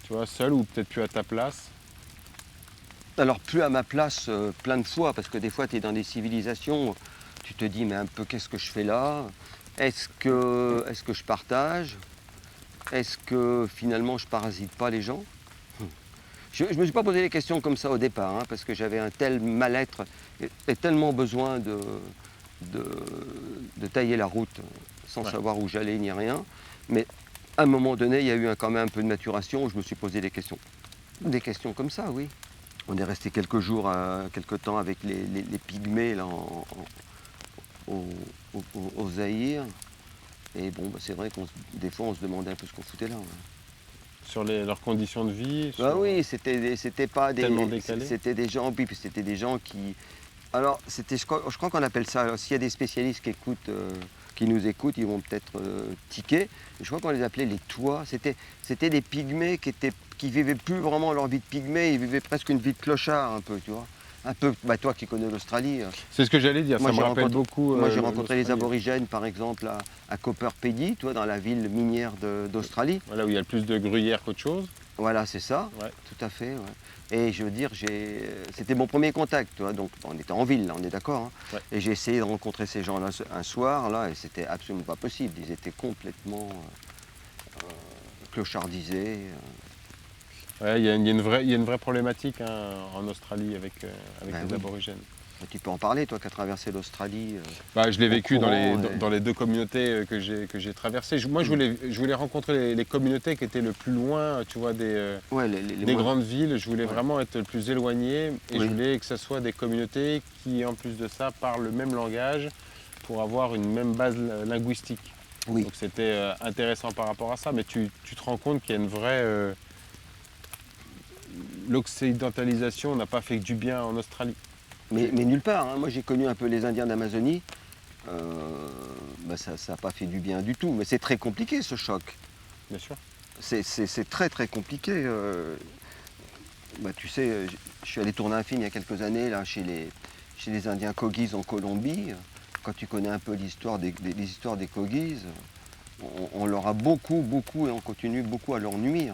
tu vois, seul ou peut-être plus à ta place? Alors plus à ma place plein de fois, parce que des fois tu es dans des civilisations, tu te dis mais un peu qu'est-ce que je fais là? Est-ce que je partage? Est-ce que finalement je parasite pas les gens? Je ne me suis pas posé les questions comme ça au départ, hein, parce que j'avais un tel mal-être et tellement besoin de tailler la route sans savoir où j'allais ni rien. Mais à un moment donné, il y a eu quand même un peu de maturation où je me suis posé des questions. Des questions comme ça, oui. On est resté quelques jours, quelques temps avec les pygmées là, au Zaïre. Et bon, bah, c'est vrai des fois on se demandait un peu ce qu'on foutait là. Ouais. Sur leurs conditions de vie? Ah oui, c'était pas des... Tellement décalé. C'était des gens, puis c'était des gens qui... Alors, je crois qu'on appelle ça, alors, s'il y a des spécialistes qui nous écoutent, ils vont peut-être tiquer. Je crois qu'on les appelait les toits. C'était des pygmées qui vivaient plus vraiment leur vie de pygmée, ils vivaient presque une vie de clochard un peu, tu vois. Un peu, bah, toi qui connais l'Australie. C'est ce que j'allais dire, ça me rappelle beaucoup. Moi j'ai rencontré les l'Australie. aborigènes par exemple à Copper Pedy, tu vois, dans la ville minière d'Australie. Voilà, où il y a le plus de gruyère qu'autre chose. Voilà, c'est ça, Ouais. tout à fait. Ouais. Et je veux dire, c'était mon premier contact, tu vois, donc on était en ville, là, on est d'accord. Hein. Ouais. Et j'ai essayé de rencontrer ces gens-là un soir, là, et c'était absolument pas possible. Ils étaient complètement clochardisés. Ouais, il y a une vraie problématique hein, en Australie avec Ben les oui. aborigènes. Tu peux en parler, toi qui as traversé l'Australie. Bah, je l'ai vécu dans courant, les deux communautés que j'ai traversées. Moi, je voulais rencontrer les communautés qui étaient le plus loin, tu vois, des Ouais, des grandes villes. Je voulais vraiment être le plus éloigné et Oui. je voulais que ce soit des communautés qui, en plus de ça, parlent le même langage pour avoir une même base linguistique. Oui. Donc c'était intéressant par rapport à ça, mais tu te rends compte qu'il y a une vraie... L'occidentalisation n'a pas fait que du bien en Australie. Mais nulle part. Hein. Moi, j'ai connu un peu les Indiens d'Amazonie. Bah, ça n'a pas fait du bien du tout. Mais c'est très compliqué, ce choc. Bien sûr. C'est très, très compliqué. Bah, tu sais, je suis allé tourner un film il y a quelques années là, chez les Indiens Kogis en Colombie. Quand tu connais un peu l'histoire des histoires des Kogis, on leur a beaucoup, et on continue beaucoup à leur nuire.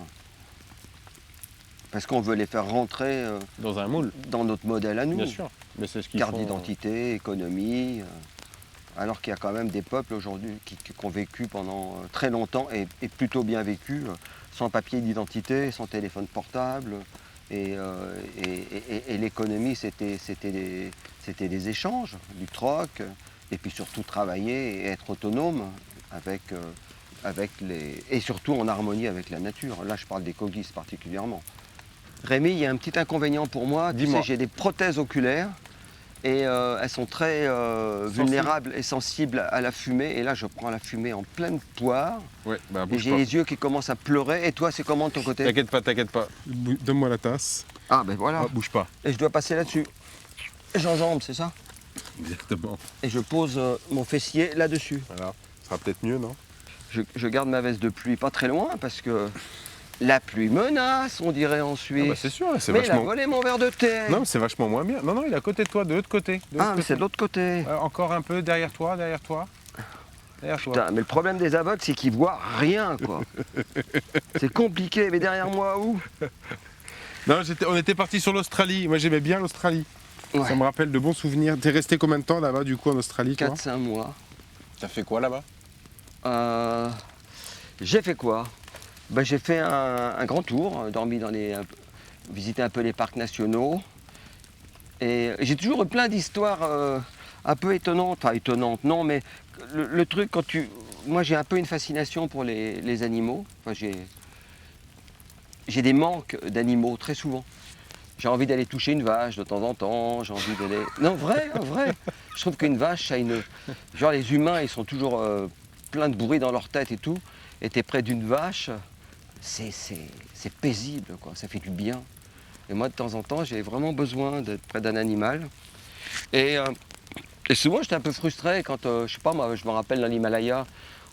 Parce qu'on veut les faire rentrer Dans un moule. dans notre modèle à nous. Bien sûr. Mais c'est ce qu'ils Carte font. d'identité, économie. Alors qu'il y a quand même des peuples aujourd'hui qui ont vécu pendant très longtemps et plutôt bien vécu, sans papier d'identité, sans téléphone portable. Et l'économie, c'était des échanges, du troc, et puis surtout travailler et être autonome et surtout en harmonie avec la nature. Là, je parle des Kogis particulièrement. Rémi, il y a un petit inconvénient pour moi. Tu sais, j'ai des prothèses oculaires et elles sont très vulnérables et sensibles à la fumée. Et là, je prends la fumée en pleine poire. Ouais, bah, Et bouge j'ai pas. les yeux qui commencent à pleurer. Et toi, c'est comment de ton côté? T'inquiète pas, t'inquiète pas. Donne-moi la tasse. Ah, ben voilà. Ah, bouge pas. Et je dois passer là-dessus. J'enjambe, c'est ça? Exactement. Et je pose mon fessier là-dessus. Voilà. Ça sera peut-être mieux, non? Je garde ma veste de pluie pas très loin parce que la pluie menace, on dirait en Ah Suisse. bah c'est sûr, c'est Mais il a vachement... volé mon verre de thé. Non, mais c'est vachement moins bien. Non, non, il est à côté de toi, de l'autre côté. Ah, mais c'est de l'autre côté. Encore un peu derrière toi, derrière toi. Derrière toi. Putain, mais le problème des aveugles, c'est qu'ils voient rien, quoi. C'est compliqué, mais derrière moi, où? Non, on était parti sur l'Australie. Moi, j'aimais bien l'Australie. Ouais. Ça me rappelle de bons souvenirs. T'es resté combien de temps là-bas, du coup, en Australie, toi? 4-5 mois. T'as fait quoi là-bas? J'ai fait quoi? Ben, j'ai fait un grand tour, dormi visité un peu les parcs nationaux. Et j'ai toujours eu plein d'histoires un peu étonnantes. Enfin, étonnantes, non, mais le truc, moi, j'ai un peu une fascination pour les animaux. Enfin, j'ai des manques d'animaux très souvent. J'ai envie d'aller toucher une vache de temps en temps, j'ai envie d'aller... Non, vrai. Je trouve qu'une vache, ça a une... Genre, les humains, ils sont toujours plein de bruit dans leur tête et tout. Et t'es près d'une vache, c'est paisible, quoi. Ça fait du bien. Et moi, de temps en temps, j'ai vraiment besoin d'être près d'un animal. Et souvent, j'étais un peu frustré quand, je sais pas, moi, je me rappelle dans l'Himalaya,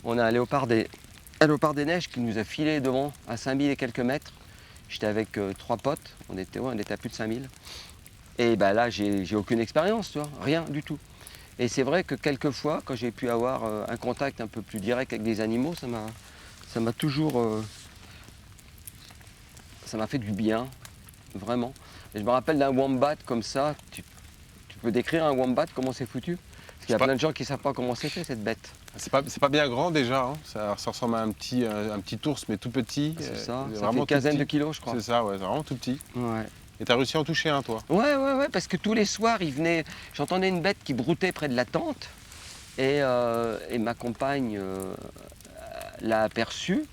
on a un léopard des neiges qui nous a filé devant à 5000 et quelques mètres. J'étais avec 3 potes, on était à plus de 5000. Et ben là, j'ai aucune expérience, tu vois, rien du tout. Et c'est vrai que quelquefois, quand j'ai pu avoir un contact un peu plus direct avec des animaux, ça m'a toujours... ça m'a fait du bien, vraiment. Et je me rappelle d'un wombat comme ça. Tu peux décrire un wombat, comment c'est foutu? Parce qu'il y a plein de gens qui ne savent pas comment c'est fait, cette bête. C'est pas bien grand déjà, hein. Ça ressemble à un petit ours, mais tout petit. C'est ça, ça fait vraiment une quinzaine tout de petit. kilos, je crois. C'est ça, ouais, c'est vraiment tout petit. Ouais. Et t'as réussi à en toucher un, toi? Ouais, parce que tous les soirs, il venait. J'entendais une bête qui broutait près de la tente. Et ma compagne l'a aperçu.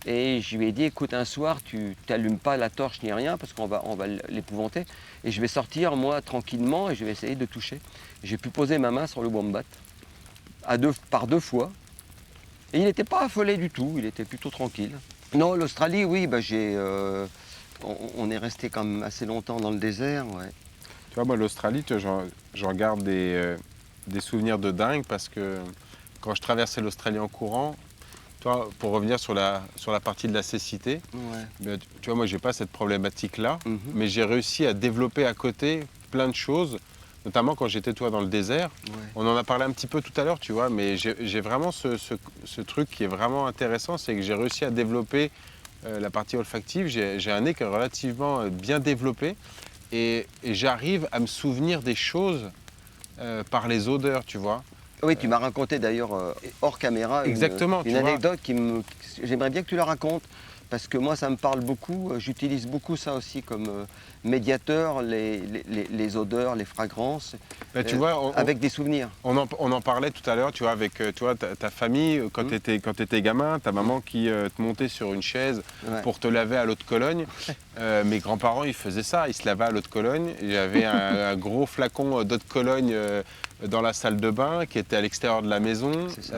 Et je lui ai dit, écoute, un soir, tu n'allumes pas la torche ni rien, parce qu'on va l'épouvanter. Et je vais sortir, moi, tranquillement, et je vais essayer de toucher. J'ai pu poser ma main sur le wombat, par 2 fois. Et il n'était pas affolé du tout, il était plutôt tranquille. Non, l'Australie, oui, bah, on est resté quand même assez longtemps dans le désert, ouais. Tu vois, moi, l'Australie, j'en garde des souvenirs de dingue parce que quand je traversais l'Australie en courant, toi, pour revenir sur la partie de la cécité, Ouais. tu vois, moi, j'ai pas cette problématique-là, Mhm. mais j'ai réussi à développer à côté plein de choses, notamment quand j'étais, toi, dans le désert. Ouais. On en a parlé un petit peu tout à l'heure, tu vois, mais j'ai vraiment ce truc qui est vraiment intéressant, c'est que j'ai réussi à développer la partie olfactive. J'ai un nez qui est relativement bien développé et j'arrive à me souvenir des choses par les odeurs, tu vois. Oui, tu m'as raconté d'ailleurs hors caméra Exactement, une tu vois. anecdote j'aimerais bien que tu la racontes, parce que moi ça me parle beaucoup, j'utilise beaucoup ça aussi comme médiateur, les odeurs, les fragrances, Bah, tu vois, avec des souvenirs. on en parlait tout à l'heure, tu vois, avec tu vois, ta famille, quand tu étais gamin, ta maman qui te montait sur une chaise Ouais. pour te laver à l'eau de Cologne. Mes grands-parents, ils faisaient ça, ils se lavaient à l'eau de Cologne. J'avais un gros flacon d'eau de Cologne dans la salle de bain qui était à l'extérieur de la maison. C'est ça.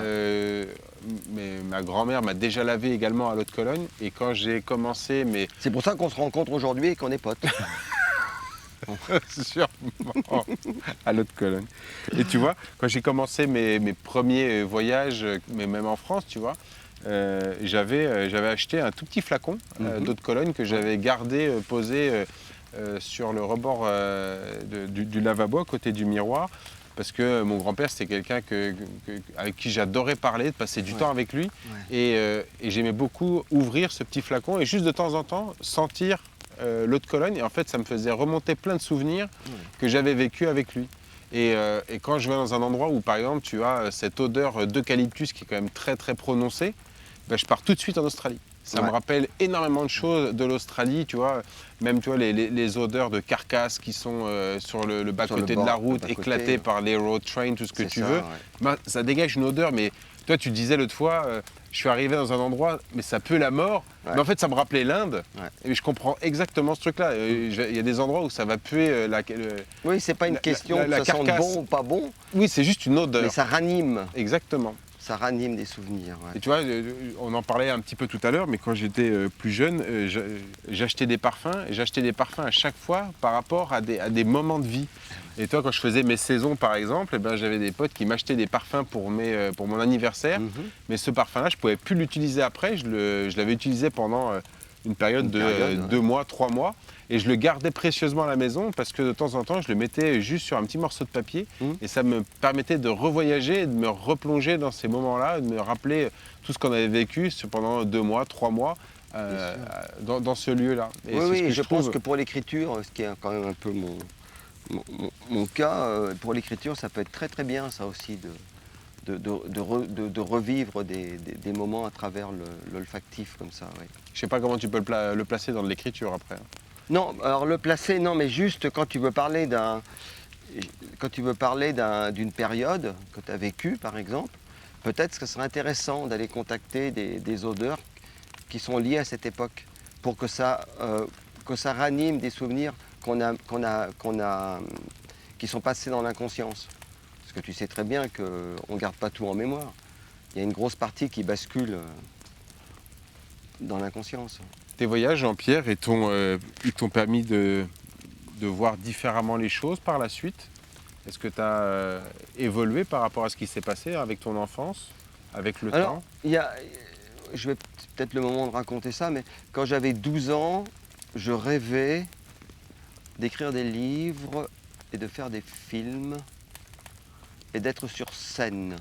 Mais ma grand-mère m'a déjà lavé également à l'eau de Cologne. Et quand j'ai commencé C'est pour ça qu'on se rencontre aujourd'hui et qu'on est potes. Sûrement, à l'eau de Cologne. Et tu vois, quand j'ai commencé mes premiers voyages, mais même en France, tu vois, j'avais acheté un tout petit flacon d'eau de Cologne que j'avais gardé, posé sur le rebord du lavabo, à côté du miroir, parce que mon grand-père, c'était quelqu'un avec qui j'adorais parler, de passer du temps avec lui. Ouais. Et j'aimais beaucoup ouvrir ce petit flacon et juste de temps en temps sentir l'eau de Cologne. Et en fait, ça me faisait remonter plein de souvenirs que j'avais vécu avec lui. Et quand je vais dans un endroit où, par exemple, tu as cette odeur d'eucalyptus qui est quand même très très prononcée, ben, je pars tout de suite en Australie. Ça me rappelle énormément de choses de l'Australie, tu vois. Même tu vois, les odeurs de carcasses qui sont sur le bas-côté de la route, éclatées par les road trains, tout ce que tu veux. Ben, ça dégage une odeur, mais toi, tu disais l'autre fois, je suis arrivé dans un endroit, mais ça pue la mort. Mais en fait, ça me rappelait l'Inde. Et je comprends exactement ce truc-là. Il y a des endroits où ça va puer oui, c'est pas une question que ça sente bon ou pas bon. Oui, c'est juste une odeur. Mais ça ranime. Exactement. Ça ranime des souvenirs. Et tu vois, on en parlait un petit peu tout à l'heure, mais quand j'étais plus jeune, j'achetais des parfums. Et j'achetais des parfums à chaque fois par rapport à des moments de vie. Et toi, quand je faisais mes saisons, par exemple, eh ben, j'avais des potes qui m'achetaient des parfums pour mon anniversaire. Mais ce parfum-là, je ne pouvais plus l'utiliser après. Je l'avais utilisé pendant une période de 2 mois, 3 mois. Et je le gardais précieusement à la maison parce que de temps en temps, je le mettais juste sur un petit morceau de papier. Et ça me permettait de revoyager et de me replonger dans ces moments-là, de me rappeler tout ce qu'on avait vécu pendant 2 mois, 3 mois dans ce lieu-là. Et oui, je pense que pour l'écriture, ce qui est quand même un peu mon cas, pour l'écriture, ça peut être très très bien ça aussi de revivre des moments à travers l'olfactif comme ça. Oui. Je ne sais pas comment tu peux le placer dans l'écriture après. Non, alors le placer, non, mais juste quand tu veux parler d'une période que tu as vécue, par exemple, peut-être que ce serait intéressant d'aller contacter des odeurs qui sont liées à cette époque pour que ça ranime des souvenirs qui sont passés dans l'inconscience. Parce que tu sais très bien qu'on ne garde pas tout en mémoire. Il y a une grosse partie qui bascule dans l'inconscience. Tes voyages, Jean-Pierre, ils t'ont permis de voir différemment les choses par la suite? Est-ce que tu as évolué par rapport à ce qui s'est passé avec ton enfance, avec le temps? Je vais peut-être le moment de raconter ça, mais quand j'avais 12 ans, je rêvais d'écrire des livres et de faire des films et d'être sur scène.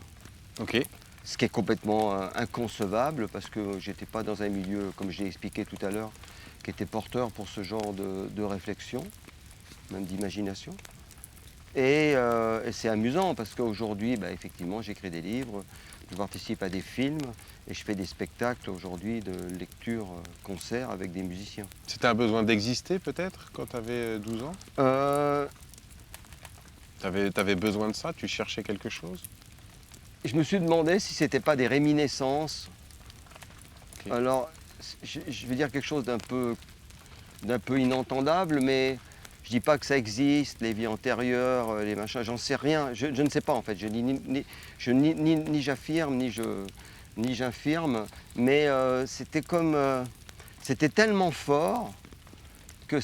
Ok. Ce qui est complètement inconcevable parce que j'étais pas dans un milieu, comme je l'ai expliqué tout à l'heure, qui était porteur pour ce genre de réflexion, même d'imagination. Et c'est amusant parce qu'aujourd'hui, effectivement, j'écris des livres, je participe à des films et je fais des spectacles aujourd'hui de lecture, concert avec des musiciens. C'était un besoin d'exister peut-être quand tu avais 12 ans? T'avais besoin de ça? Tu cherchais quelque chose? Je me suis demandé si c'était pas des réminiscences. Okay. Alors, je vais dire quelque chose d'un peu inentendable, mais je dis pas que ça existe, les vies antérieures, les machins, j'en sais rien. Je ne sais pas en fait. Je ni j'affirme, ni j'infirme, mais c'était comme, c'était tellement fort que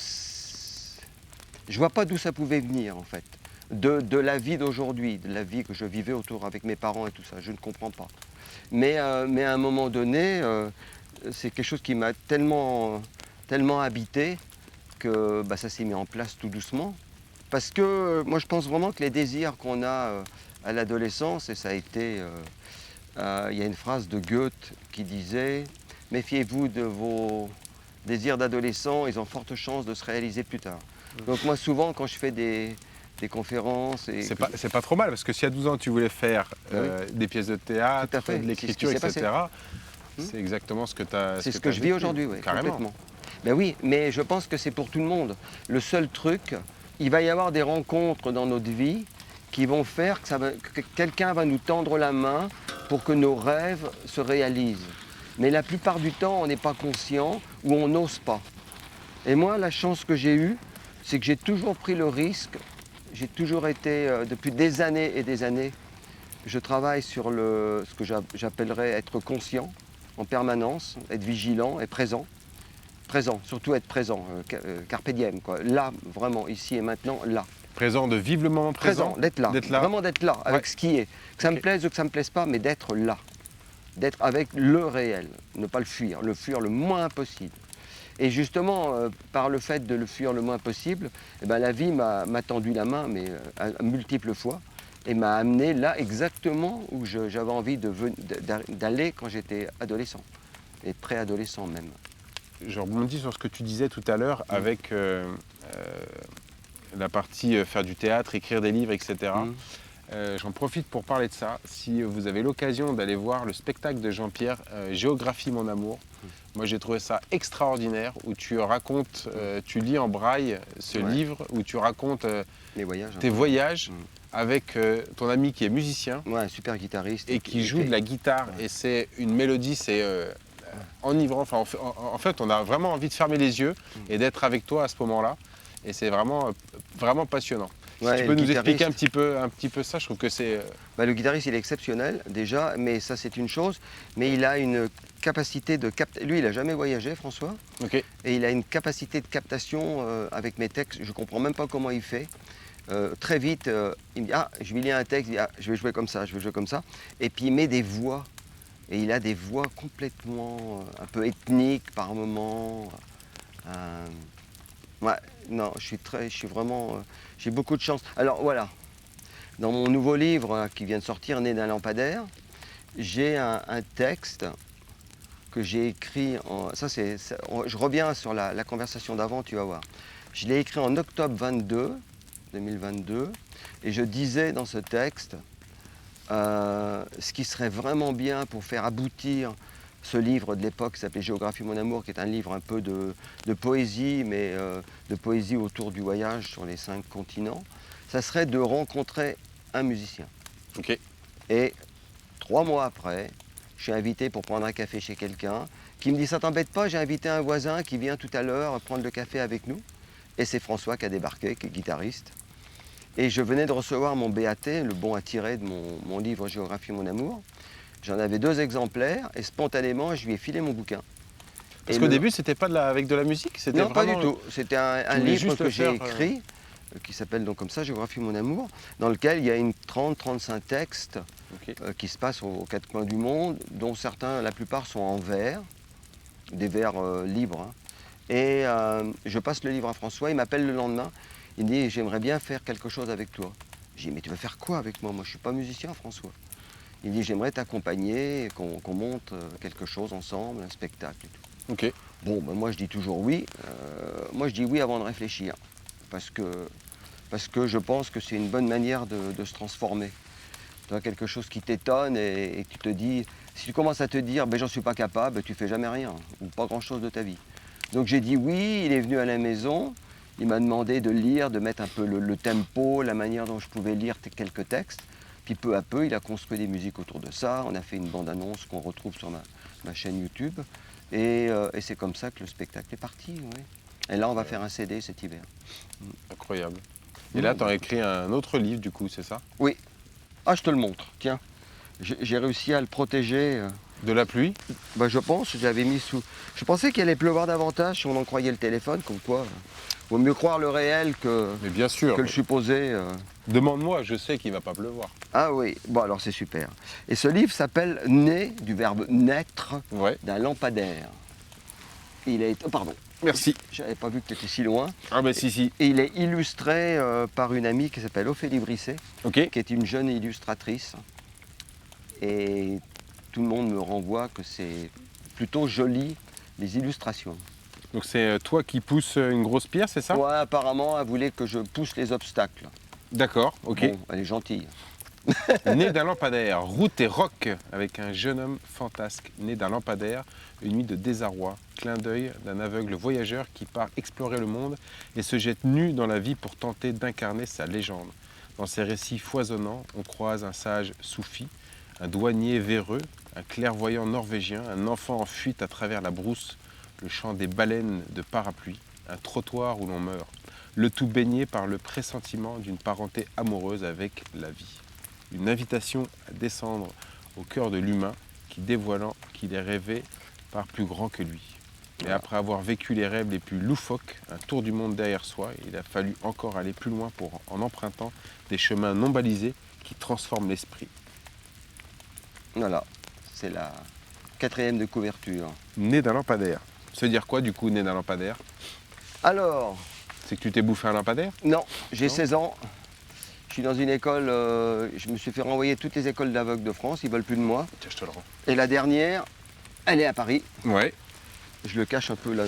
je vois pas d'où ça pouvait venir en fait. De la vie d'aujourd'hui, de la vie que je vivais autour avec mes parents et tout ça, je ne comprends pas. Mais à un moment donné, c'est quelque chose qui m'a tellement habité que ça s'est mis en place tout doucement. Parce que moi je pense vraiment que les désirs qu'on a à l'adolescence, et ça a été... il y a une phrase de Goethe qui disait « Méfiez-vous de vos désirs d'adolescent, ils ont forte chance de se réaliser plus tard. » Donc moi souvent quand je fais des conférences... C'est pas trop mal, parce que si à 12 ans tu voulais faire des pièces de théâtre, de l'écriture, etc., c'est exactement ce que tu as... C'est ce que je vis aujourd'hui, oui, complètement. Ben oui, mais je pense que c'est pour tout le monde. Le seul truc, il va y avoir des rencontres dans notre vie qui vont faire que quelqu'un va nous tendre la main pour que nos rêves se réalisent. Mais la plupart du temps, on n'est pas conscient ou on n'ose pas. Et moi, la chance que j'ai eue, c'est que j'ai toujours pris le risque. J'ai toujours été, depuis des années et des années, je travaille sur ce que j'appellerais être conscient en permanence, être vigilant et présent. Présent, surtout être présent, carpe diem, quoi. Là, vraiment, ici et maintenant, là. Présent, de vivre le moment présent. D'être là. Vraiment d'être là, avec ce qui est. Que ça me plaise ou que ça ne me plaise pas, mais d'être là. D'être avec le réel, ne pas le fuir le moins possible. Et justement, par le fait de le fuir le moins possible, la vie m'a tendu la main, mais à multiples fois, et m'a amené là exactement où j'avais envie d'aller quand j'étais adolescent, et préadolescent même. Je rebondis sur ce que tu disais tout à l'heure avec la partie faire du théâtre, écrire des livres, etc. Mhm. J'en profite pour parler de ça. Si vous avez l'occasion d'aller voir le spectacle de Jean-Pierre, Géographie mon amour, moi j'ai trouvé ça extraordinaire, où tu racontes, tu lis en braille ce Ouais. livre, où tu racontes Les voyages. tes voyages Mhm. avec ton ami qui est musicien Ouais, un super guitariste. et qui joue de la guitare. Ouais. Et c'est une mélodie, c'est enivrant. Enfin, en fait, on a vraiment envie de fermer les yeux et d'être avec toi à ce moment-là. Et c'est vraiment, vraiment passionnant. Ouais, Si tu et peux le nous expliquer un guitariste- petit peu ça, je trouve que c'est... Bah, le guitariste, il est exceptionnel déjà, mais ça c'est une chose. Mais il a une capacité de capter. Lui, il n'a jamais voyagé, François, Ok, et il a une capacité de captation avec mes textes. Je ne comprends même pas comment il fait. Très vite, il me dit ah, je vais lire un texte, il dit, ah, je vais jouer comme ça, je vais jouer comme ça. Et puis il met des voix. Et il a des voix complètement un peu ethniques par moments. Ouais, non, je suis vraiment, j'ai beaucoup de chance. Alors voilà, dans mon nouveau livre qui vient de sortir, Né d'un lampadaire, j'ai un texte que j'ai écrit, je reviens sur la conversation d'avant, tu vas voir. Je l'ai écrit en octobre 2022, et je disais dans ce texte, ce qui serait vraiment bien pour faire aboutir ce livre de l'époque qui s'appelait Géographie mon amour, qui est un livre un peu de poésie, mais de poésie autour du voyage sur les 5 continents, ça serait de rencontrer un musicien. ok. Et 3 mois après, je suis invité pour prendre un café chez quelqu'un qui me dit « ça t'embête pas, j'ai invité un voisin qui vient tout à l'heure prendre le café avec nous ». Et c'est François qui a débarqué, qui est guitariste. Et je venais de recevoir mon BAT, le bon à tirer de mon livre Géographie mon amour. J'en avais 2 exemplaires et spontanément, je lui ai filé mon bouquin. Parce Et qu'au début, c'était pas avec de la musique, c'était non, pas vraiment... du tout. C'était un voulais livre juste que le j'ai faire, écrit, qui s'appelle donc comme ça, Géographie mon amour, dans lequel il y a une 30-35 textes Ok. qui se passent aux 4 coins du monde, dont certains, la plupart sont en vers, des vers libres. Hein. Et je passe le livre à François, il m'appelle le lendemain, il me dit « j'aimerais bien faire quelque chose avec toi ». J'ai dit « mais tu veux faire quoi avec moi ? Moi je ne suis pas musicien, François ». Il dit « j'aimerais t'accompagner, qu'on monte quelque chose ensemble, un spectacle et tout ». Ok. Bon, ben moi je dis toujours oui. Moi je dis oui avant de réfléchir. Parce que je pense que c'est une bonne manière de se transformer. Tu as quelque chose qui t'étonne et tu te dis, si tu commences à te dire ben j'en suis pas capable, tu fais jamais rien, ou pas grand chose de ta vie. Donc j'ai dit oui, il est venu à la maison, il m'a demandé de lire, de mettre un peu le tempo, la manière dont je pouvais lire quelques textes. Puis peu à peu, il a construit des musiques autour de ça. On a fait une bande-annonce qu'on retrouve sur ma chaîne YouTube. Et c'est comme ça que le spectacle est parti. Ouais. Et là, on va faire un CD cet hiver. Incroyable. Et là, tu as écrit un autre livre, du coup, c'est ça? Oui. Ah, je te le montre. Tiens, j'ai réussi à le protéger. De la pluie? Bah, je pense, je l'avais mis sous... Je pensais qu'il allait pleuvoir davantage si on en croyait le téléphone, comme quoi. Vaut mieux croire le réel Mais bien sûr. que le supposé. Demande-moi, je sais qu'il va pas pleuvoir. Ah oui, bon alors c'est super. Et ce livre s'appelle Né, du verbe naître, Ouais. d'un lampadaire. Il est... Oh, pardon, Merci. j'avais pas vu que tu étais si loin. Ah bah si. Et il est illustré par une amie qui s'appelle Ophélie Brisset, Ok. qui est une jeune illustratrice. Et tout le monde me renvoie que c'est plutôt joli, les illustrations. Donc c'est toi qui pousses une grosse pierre, c'est ça? Ouais, apparemment, elle voulait que je pousse les obstacles. D'accord, ok. Bon, elle est gentille. Né d'un lampadaire, route et rock, avec un jeune homme fantasque. Né d'un lampadaire, une nuit de désarroi. Clin d'œil d'un aveugle voyageur qui part explorer le monde et se jette nu dans la vie pour tenter d'incarner sa légende. Dans ces récits foisonnants, on croise un sage soufi, un douanier véreux, un clairvoyant norvégien, un enfant en fuite à travers la brousse, le chant des baleines de parapluie, un trottoir où l'on meurt. Le tout baigné par le pressentiment d'une parenté amoureuse avec la vie. Une invitation à descendre au cœur de l'humain qui dévoilant qu'il est rêvé par plus grand que lui. Et après avoir vécu les rêves les plus loufoques, un tour du monde derrière soi, il a fallu encore aller plus loin en empruntant des chemins non balisés qui transforment l'esprit. Voilà, c'est la 4e de couverture. Né d'un lampadaire. Ça veut dire quoi du coup, né d'un lampadaire? Alors, C'est que tu t'es bouffé un lampadaire? non, j'ai Non. 16 ans. Je suis dans une école, je me suis fait renvoyer toutes les écoles d'aveugles de France, ils veulent plus de moi. Tiens, je te le rends. Et la dernière, elle est à Paris. Ouais. Je le cache un peu là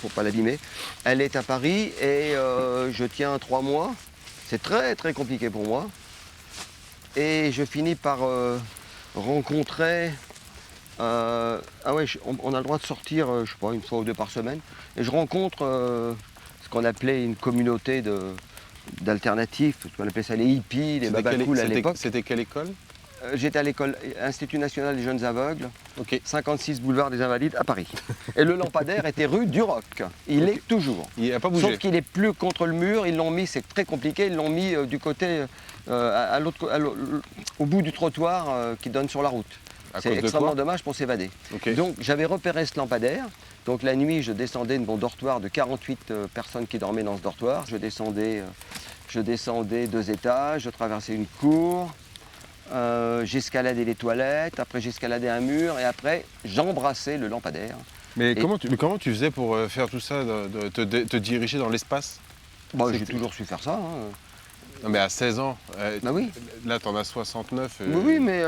faut pas l'abîmer. Elle est à Paris et je tiens 3 mois. C'est très très compliqué pour moi. Et je finis par rencontrer... ah ouais, on a le droit de sortir, je sais pas, 1 fois ou 2 par semaine. Et je rencontre ce qu'on appelait une communauté d'alternatifs. On appelait ça les hippies, les babacools à l'époque. C'était quelle école? J'étais à l'école Institut National des Jeunes Aveugles, Ok. 56 boulevard des Invalides à Paris. Et le lampadaire était rue du Roc. Il est toujours. Il n'a pas bougé. Sauf qu'il est plus contre le mur, ils l'ont mis, c'est très compliqué, ils l'ont mis du côté, au bout du trottoir qui donne sur la route. À C'est cause de extrêmement quoi? dommage pour s'évader. Ok. Donc j'avais repéré ce lampadaire. Donc la nuit, je descendais de mon dortoir de 48 personnes qui dormaient dans ce dortoir. Je descendais 2 étages, je traversais une cour, j'escaladais les toilettes, après j'escaladais un mur et après j'embrassais le lampadaire. Mais comment tu faisais pour faire tout ça, te diriger dans l'espace? Bon, j'ai toujours su faire ça. Hein. Non mais à 16 ans, Bah oui. là t'en as 69. Oui, oui, mais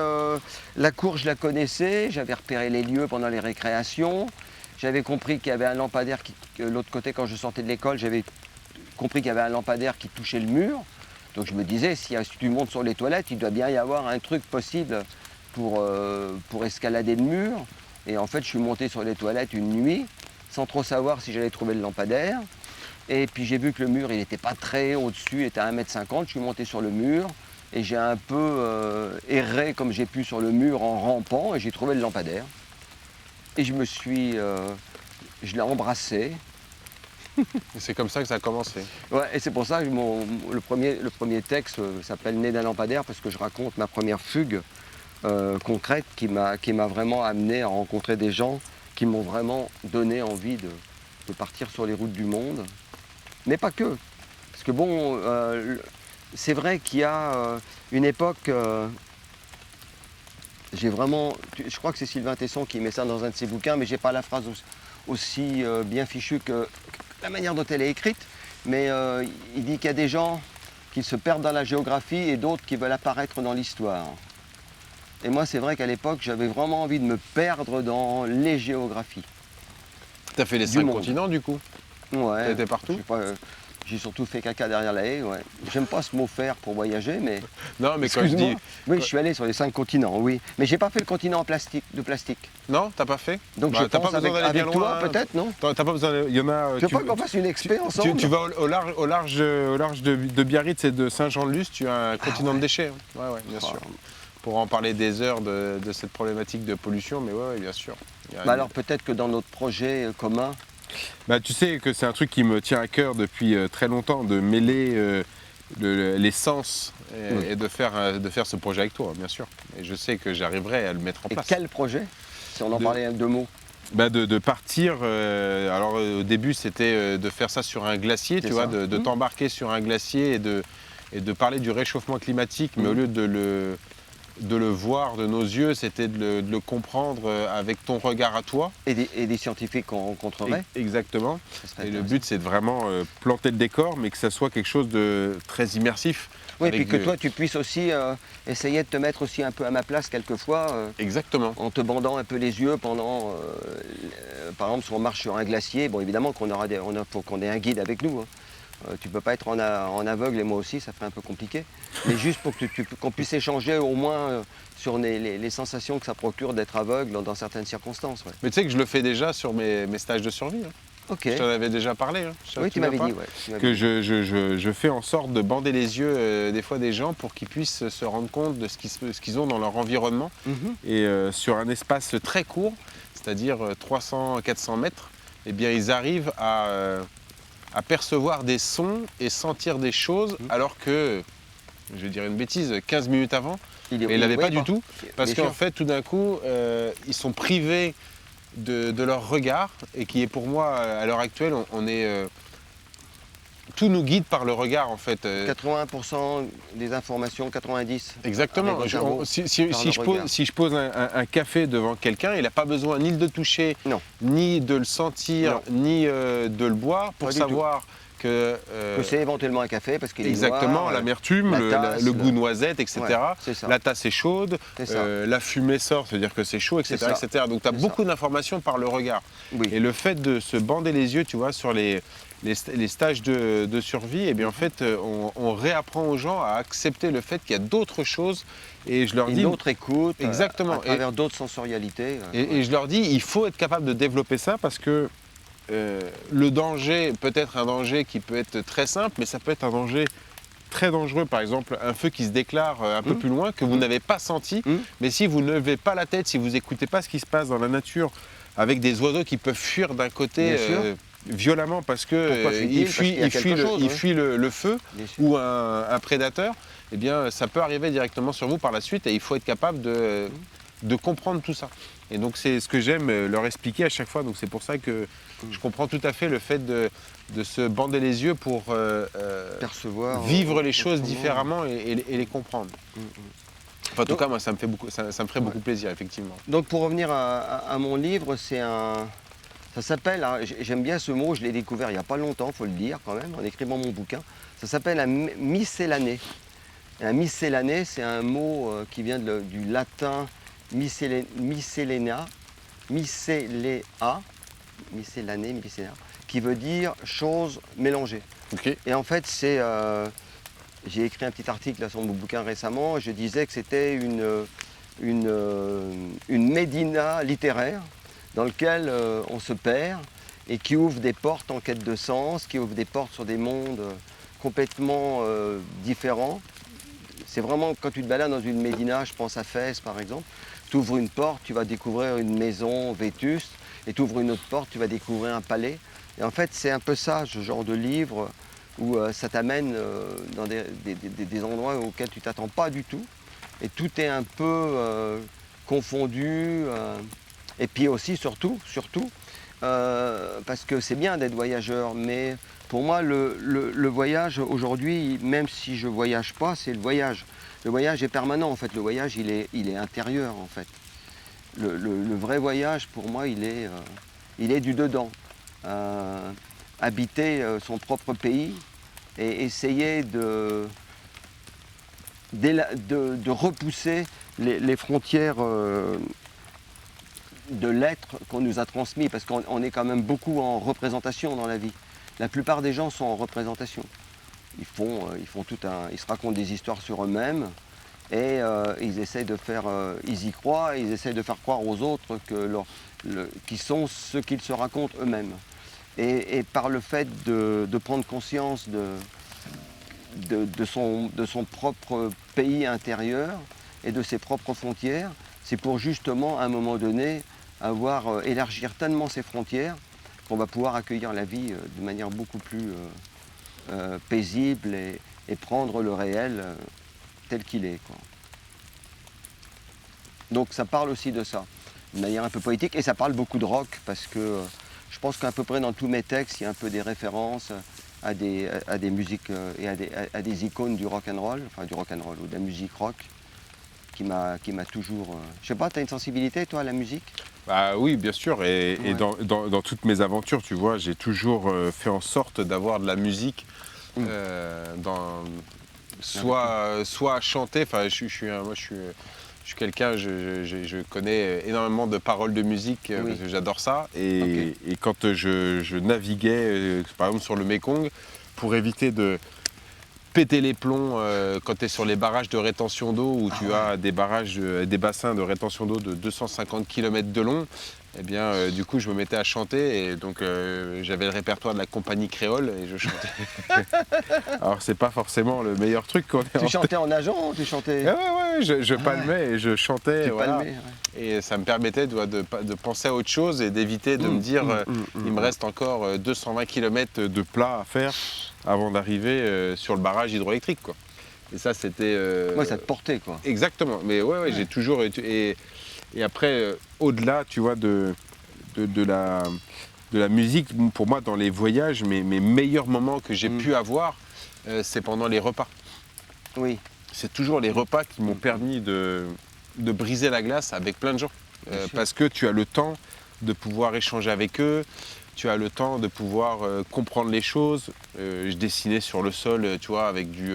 la cour, je la connaissais, j'avais repéré les lieux pendant les récréations. J'avais compris qu'il y avait un lampadaire de l'autre côté, quand je sortais de l'école, j'avais compris qu'il y avait un lampadaire qui touchait le mur. Donc je me disais, si tu montes sur les toilettes, il doit bien y avoir un truc possible pour escalader le mur. Et en fait, je suis monté sur les toilettes une nuit, sans trop savoir si j'allais trouver le lampadaire. Et puis j'ai vu que le mur, il n'était pas très au-dessus, il était à 1,50 m. Je suis monté sur le mur et j'ai un peu erré comme j'ai pu sur le mur en rampant et j'ai trouvé le lampadaire. Et je l'ai embrassé. C'est comme ça que ça a commencé. Ouais, et c'est pour ça que le premier texte s'appelle Né d'un lampadaire, parce que je raconte ma première fugue concrète qui m'a vraiment amené à rencontrer des gens qui m'ont vraiment donné envie de partir sur les routes du monde. Mais pas que. Parce que bon, c'est vrai qu'il y a une époque... j'ai vraiment... Je crois que c'est Sylvain Tesson qui met ça dans un de ses bouquins, mais j'ai pas la phrase aussi bien fichue que la manière dont elle est écrite. Mais il dit qu'il y a des gens qui se perdent dans la géographie et d'autres qui veulent apparaître dans l'histoire. Et moi, c'est vrai qu'à l'époque, j'avais vraiment envie de me perdre dans les géographies. T'as fait les Du 5 monde. continents du coup? Ouais. T'as été partout? Je sais pas, j'ai surtout fait caca derrière la haie, ouais. J'aime pas ce mot faire pour voyager, mais... Non mais quand je Excuse-moi. dis... Oui, je suis allé sur les 5 continents, oui. Mais j'ai pas fait le continent de plastique. Non, t'as pas fait? Donc Bah, je t'as pense pas besoin d'aller avec bien toi, loin. peut-être, non? T'as pas besoin il y en a... Tu veux pas qu'on fasse une expé ensemble? Tu vas au large de Biarritz et de Saint-Jean-de-Luz, tu as un continent de déchets. Hein. Ouais, bien sûr. On pourra en parler des heures de cette problématique de pollution, mais ouais, bien sûr. Bah alors peut-être que dans notre projet commun... Bah, tu sais que c'est un truc qui me tient à cœur depuis très longtemps, de mêler les sens et de faire ce projet avec toi, bien sûr. Et je sais que j'arriverai à le mettre en Et place. quel projet? Si on en parlait en 2 mots. Bah de partir, alors au début c'était de faire ça sur un glacier, tu vois, de t'embarquer sur un glacier et de parler du réchauffement climatique, mais au lieu de le voir de nos yeux, c'était de le comprendre avec ton regard à toi. Et des scientifiques qu'on rencontrerait. Exactement. Ça serait Et le intéressant. but c'est de vraiment planter le décor, mais que ça soit quelque chose de très immersif. Oui, et puis avec que toi tu puisses aussi essayer de te mettre aussi un peu à ma place quelquefois. Exactement. En te bandant un peu les yeux pendant, par exemple, si on marche sur un glacier, bon évidemment faut qu'on ait un guide avec nous. Hein. Tu peux pas être en aveugle et moi aussi, ça ferait un peu compliqué. Mais juste pour que qu'on puisse échanger au moins sur les sensations que ça procure d'être aveugle dans certaines circonstances. Ouais. Mais tu sais que je le fais déjà sur mes stages de survie. Hein. Ok. Je t'en avais déjà parlé. Hein. Oui, tu m'avais dit. Ouais, Que je fais en sorte de bander les yeux des fois des gens pour qu'ils puissent se rendre compte de ce qu'ils ont dans leur environnement. Et sur un espace très court, c'est-à-dire 300-400 mètres, eh bien, ils arrivent à percevoir des sons et sentir des choses alors que, je vais dire une bêtise, 15 minutes avant, ils ne l'avaient pas du tout. Parce qu'en fait, tout d'un coup, ils sont privés de leur regard et qui est pour moi, à l'heure actuelle, tout nous guide par le regard en fait. 80% des informations, 90%. Exactement. Si je pose un café devant quelqu'un, il n'a pas besoin ni de le toucher, Non. ni de le sentir, Non. ni de le boire pour Pas du savoir que c'est éventuellement un café parce qu'il est exactement, noir. l'amertume, le goût noisette, etc. Ouais, c'est ça. La tasse est chaude, C'est ça. la fumée sort, c'est-à-dire que c'est chaud, etc. C'est ça. etc. Donc tu as C'est beaucoup d'informations par le regard. Oui. Et le fait de se bander les yeux, tu vois, sur les stages de survie, eh bien en fait, on réapprend aux gens à accepter le fait qu'il y a d'autres choses. Et je leur dis... Une autre écoute, Exactement. à travers d'autres sensorialités. Et je leur dis, il faut être capable de développer ça parce que le danger peut être un danger qui peut être très simple, mais ça peut être un danger très dangereux. Par exemple, un feu qui se déclare un peu plus loin, que vous n'avez pas senti, mais si vous ne levez pas la tête, si vous n'écoutez pas ce qui se passe dans la nature, avec des oiseaux qui peuvent fuir d'un côté violemment parce qu'il fuit le feu ou un prédateur, eh bien, ça peut arriver directement sur vous par la suite et il faut être capable de comprendre tout ça. Et donc c'est ce que j'aime leur expliquer à chaque fois, donc c'est pour ça que je comprends tout à fait le fait de se bander les yeux pour percevoir, vivre les choses différemment et les comprendre. Enfin, en tout cas, moi, ça me ferait beaucoup plaisir, effectivement. Donc pour revenir à mon livre, ça s'appelle, j'aime bien ce mot, je l'ai découvert il n'y a pas longtemps, il faut le dire quand même, en écrivant mon bouquin, ça s'appelle un miscellané. Un miscellané, c'est un mot qui vient du latin miscellana, qui veut dire chose mélangée. Okay. Et en fait, j'ai écrit un petit article là, sur mon bouquin récemment, je disais que c'était une médina littéraire dans laquelle on se perd et qui ouvre des portes en quête de sens, qui ouvre des portes sur des mondes complètement différents. C'est vraiment, quand tu te balades dans une médina, je pense à Fès par exemple, tu ouvres une porte, tu vas découvrir une maison vétuste, et tu ouvres une autre porte, tu vas découvrir un palais. Et en fait, c'est un peu ça, ce genre de livre, où ça t'amène dans des endroits auxquels tu ne t'attends pas du tout. Et tout est un peu confondu. Et puis aussi, surtout, parce que c'est bien d'être voyageur, mais pour moi, le voyage aujourd'hui, même si je ne voyage pas, c'est le voyage. Le voyage est permanent, en fait. Le voyage, il est intérieur, en fait. Le vrai voyage, pour moi, il est du dedans. Habiter son propre pays et essayer de repousser les frontières de l'être qu'on nous a transmis, parce qu'on est quand même beaucoup en représentation dans la vie. La plupart des gens sont en représentation. Ils se racontent des histoires sur eux-mêmes et ils essayent de faire, ils y croient, et ils essayent de faire croire aux autres qu'ils sont ce qu'ils se racontent eux-mêmes. Et par le fait de prendre conscience de son propre pays intérieur et de ses propres frontières, c'est pour justement, à un moment donné, élargir tellement ses frontières qu'on va pouvoir accueillir la vie de manière beaucoup plus paisible et prendre le réel tel qu'il est, quoi. Donc ça parle aussi de ça, de manière un peu poétique, et ça parle beaucoup de rock, parce que je pense qu'à peu près dans tous mes textes, il y a un peu des références à des musiques et à des icônes du rock'n'roll, enfin du rock'n'roll ou de la musique rock, qui m'a toujours... Je sais pas, tu as une sensibilité, toi, à la musique ? Bah oui, bien sûr, et dans toutes mes aventures, tu vois, j'ai toujours fait en sorte d'avoir de la musique, soit à chanter, enfin je suis quelqu'un, je connais énormément de paroles de musique, parce que j'adore ça, et quand je naviguais, par exemple sur le Mékong, pour éviter de péter les plombs quand tu es sur les barrages de rétention d'eau, où tu as des bassins de rétention d'eau de 250 km de long, eh bien, du coup, je me mettais à chanter, et donc j'avais le répertoire de la compagnie créole, et je chantais. Alors, c'est pas forcément le meilleur truc qu'on ait. Tu chantais en nageant ou tu chantais... Ouais, je palmais et je chantais. Voilà. Palmais, et ça me permettait de penser à autre chose et d'éviter de me dire il me reste encore 220 km de plat à faire avant d'arriver sur le barrage hydroélectrique, quoi. Et ça, c'était... Ouais, ça te portait, quoi. Exactement. Mais ouais. J'ai toujours... Et après, au-delà, tu vois, de la musique, pour moi, dans les voyages, mes meilleurs moments que j'ai pu avoir, c'est pendant les repas. Oui. C'est toujours les repas qui m'ont permis de briser la glace avec plein de gens. Parce que tu as le temps de pouvoir échanger avec eux, tu as le temps de pouvoir comprendre les choses. Je dessinais sur le sol, tu vois, avec du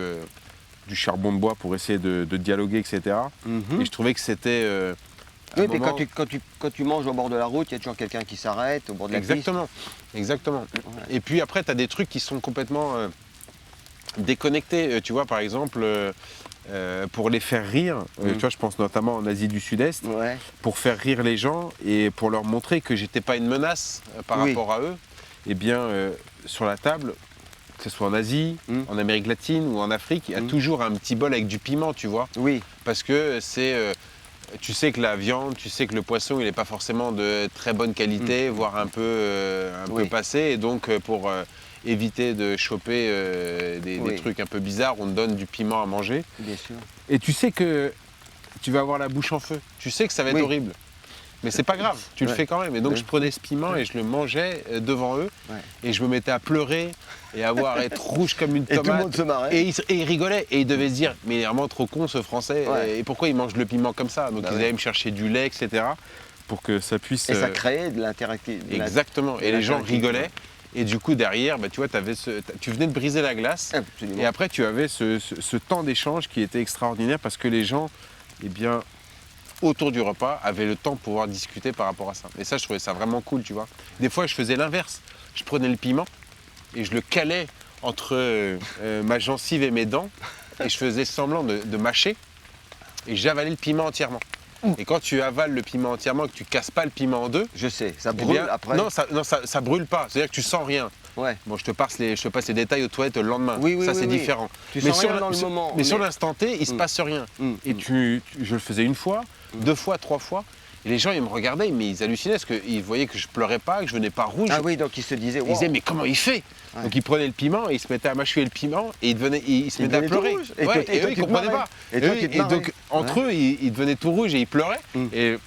charbon de bois pour essayer de dialoguer, etc. Et je trouvais que c'était Oui, mais quand tu manges au bord de la route, il y a toujours quelqu'un qui s'arrête au bord de la piste. Exactement. Ouais. Et puis après, tu as des trucs qui sont complètement déconnectés. Tu vois, par exemple, pour les faire rire, tu vois, je pense notamment en Asie du Sud-Est, Ouais. pour faire rire les gens et pour leur montrer que j'étais pas une menace par Oui. rapport à eux, eh bien, sur la table, que ce soit en Asie, en Amérique latine ou en Afrique, il y a toujours un petit bol avec du piment, tu vois. Oui. Parce que c'est... tu sais que la viande, tu sais que le poisson, il n'est pas forcément de très bonne qualité, voire un peu passé. Et donc, pour éviter de choper des trucs un peu bizarres, on te donne du piment à manger. Bien sûr. Et tu sais que tu vas avoir la bouche en feu. Tu sais que ça va être horrible. Mais c'est pas grave, tu le fais quand même. Et donc, je prenais ce piment et je le mangeais devant eux. Ouais. Et je me mettais à pleurer et à être rouge comme une tomate. Et tout le monde se marrait. Et ils rigolaient. Et ils devaient se dire, mais il est vraiment trop con ce Français. Ouais. Et pourquoi il mange le piment comme ça? Donc ils allaient me chercher du lait, etc. Pour que ça puisse... Et ça créait de l'interactivité. Exactement. Et les gens rigolaient. Et du coup, derrière, tu vois, tu venais de briser la glace. Absolument. Et après, tu avais ce temps d'échange qui était extraordinaire parce que les gens, eh bien, autour du repas, avaient le temps de pouvoir discuter par rapport à ça. Et ça, je trouvais ça vraiment cool, tu vois. Des fois, je faisais l'inverse. Je prenais le piment et je le calais entre ma gencive et mes dents et je faisais semblant de mâcher et j'avalais le piment entièrement. Et quand tu avales le piment entièrement et que tu casses pas le piment en deux, Je sais, ça eh brûle bien, après. Non, ça brûle pas. C'est-à-dire que tu sens rien. Ouais. Bon, je te passe les détails aux toilettes le lendemain. Oui, ça, c'est oui. différent. Tu sens rien dans le moment. Mais sur l'instant T, il se passe rien. Et je le faisais une fois, 2 fois, 3 fois. Et les gens, ils me regardaient, mais ils hallucinaient parce qu'ils voyaient que je pleurais pas, que je venais pas rouge. Ah oui, donc ils se disaient, Ils disaient, mais comment il fait? Ouais. Donc ils prenaient le piment et ils se mettaient à mâcher le piment et ils se mettaient à pleurer. Et Ouais, toi, eux, ils tu te comprenaient marrais. pas. Et toi, tu te Et donc, marrais. entre eux, ils devenaient tout rouges et ils pleuraient. Et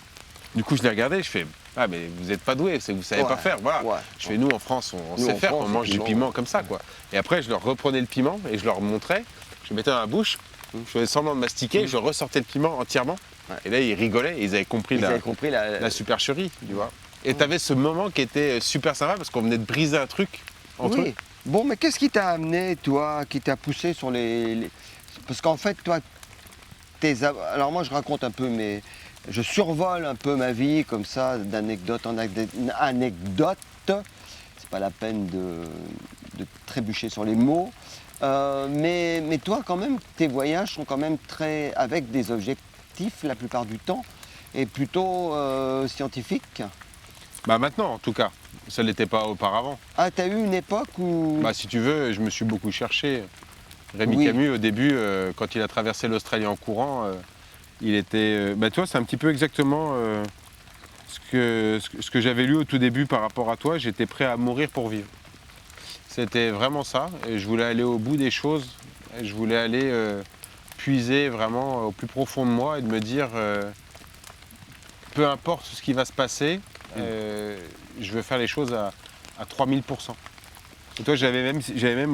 du coup, je les regardais, je fais, ah, mais vous n'êtes pas doués, vous savez pas faire. Voilà. Ouais. Je fais, nous, en France, on Nous, sait en faire, France, on mange le du piment, piment comme ça, quoi. Et après, je leur reprenais le piment et je leur montrais, je le mettais dans la bouche, je faisais semblant de mastiquer, je ressortais le piment entièrement. Ouais. Et là, ils rigolaient et ils avaient compris, la supercherie, tu vois. Et tu avais ce moment qui était super sympa parce qu'on venait de briser un truc entre eux. Bon, mais qu'est-ce qui t'a amené, toi, qui t'a poussé sur Parce qu'en fait, toi, alors moi, je raconte un peu, mais je survole un peu ma vie comme ça, d'anecdote en anecdote. C'est pas la peine de trébucher sur les mots. Mais toi, quand même, tes voyages sont quand même avec des objectifs la plupart du temps, et plutôt scientifiques. Bah maintenant, en tout cas. Ça ne l'était pas auparavant. Ah, t'as eu une époque où... Bah si tu veux, je me suis beaucoup cherché. Rémi Camus, au début, quand il a traversé l'Australie en courant, il était... bah toi, c'est un petit peu exactement ce que j'avais lu au tout début par rapport à toi. J'étais prêt à mourir pour vivre. C'était vraiment ça. Et je voulais aller au bout des choses. Et je voulais aller puiser vraiment au plus profond de moi et de me dire, peu importe ce qui va se passer, je veux faire les choses à 3000%. Et toi, j'avais même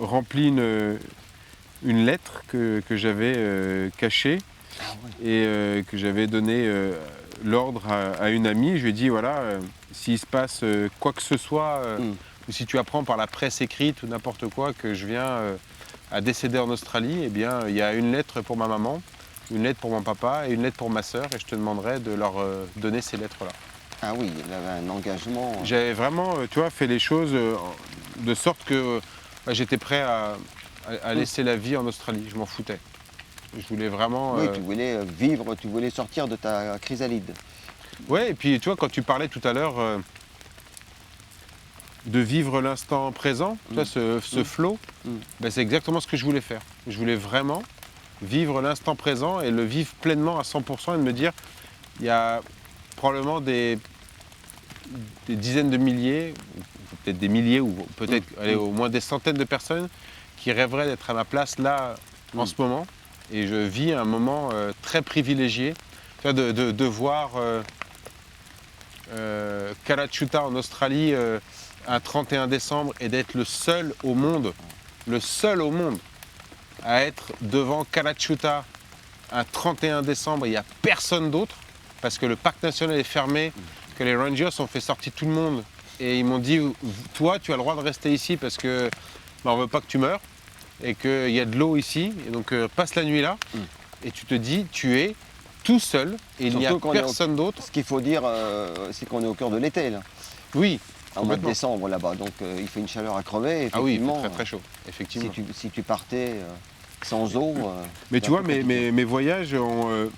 rempli une lettre que j'avais cachée et que j'avais donné l'ordre à une amie. Je lui ai dit, voilà, s'il se passe quoi que ce soit, ou si tu apprends par la presse écrite ou n'importe quoi que je viens à décéder en Australie, eh bien, il y a une lettre pour ma maman, une lettre pour mon papa et une lettre pour ma sœur, et je te demanderai de leur donner ces lettres-là. Ah oui, il avait un engagement. J'avais vraiment, tu vois, fait les choses de sorte que j'étais prêt à laisser la vie en Australie. Je m'en foutais. Je voulais vraiment... Oui, tu voulais vivre, tu voulais sortir de ta chrysalide. Ouais, et puis tu vois, quand tu parlais tout à l'heure de vivre l'instant présent, tu vois, ce flow, ben, c'est exactement ce que je voulais faire. Je voulais vraiment vivre l'instant présent et le vivre pleinement à 100% et de me dire, il y a probablement des dizaines de milliers, peut-être des milliers ou peut-être au moins des centaines de personnes qui rêveraient d'être à ma place là en ce moment. Et je vis un moment très privilégié, tu vois, de voir Kalachuta en Australie un 31 décembre et d'être le seul au monde à être devant Kalachuta un 31 décembre, il n'y a personne d'autre parce que le parc national est fermé, que les Rangers ont fait sortir tout le monde et ils m'ont dit, toi, tu as le droit de rester ici parce que on veut pas que tu meurs et qu'il y a de l'eau ici, et donc passe la nuit là. Et tu te dis, tu es tout seul et il n'y a Surtout quand personne d'autre. Ce qu'il faut dire, c'est qu'on est au cœur de l'été, là. Oui, En mois de complètement. décembre, là-bas. Donc, il fait une chaleur à crever. Ah oui, il fait Effectivement, très très chaud, effectivement. si tu partais sans eau... Mais c'est tu un vois, peu compliqué. mes voyages ont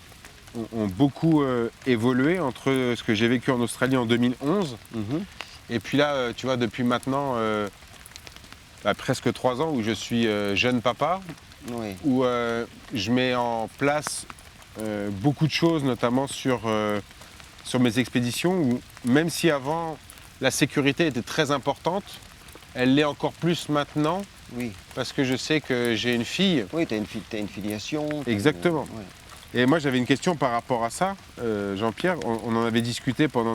beaucoup évolué entre ce que j'ai vécu en Australie en 2011 Mhm. et puis là, tu vois, depuis maintenant presque 3 ans où je suis jeune papa, Oui. où je mets en place beaucoup de choses, notamment sur mes expéditions, où même si avant la sécurité était très importante, elle l'est encore plus maintenant Oui, parce que je sais que j'ai une fille. oui, t'as une filiation. Exactement. Ouais. Et moi j'avais une question par rapport à ça, Jean-Pierre. On en avait discuté pendant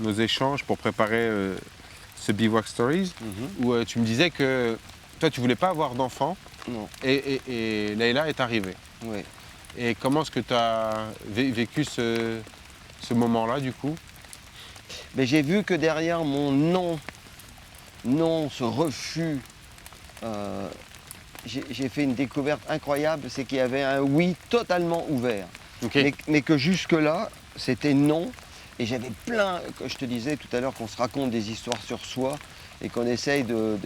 nos échanges pour préparer ce Bivouac Stories, Mhm. où tu me disais que toi tu voulais pas avoir d'enfant Non, et Leïla est arrivée. oui. Et comment est-ce que tu as vécu ce moment-là du coup? Mais j'ai vu que derrière mon non, ce refus, euh, j'ai fait une découverte incroyable, c'est qu'il y avait un oui totalement ouvert. Ok. Mais que jusque-là, c'était non. Et j'avais plein, que je te disais tout à l'heure, qu'on se raconte des histoires sur soi et qu'on essaye de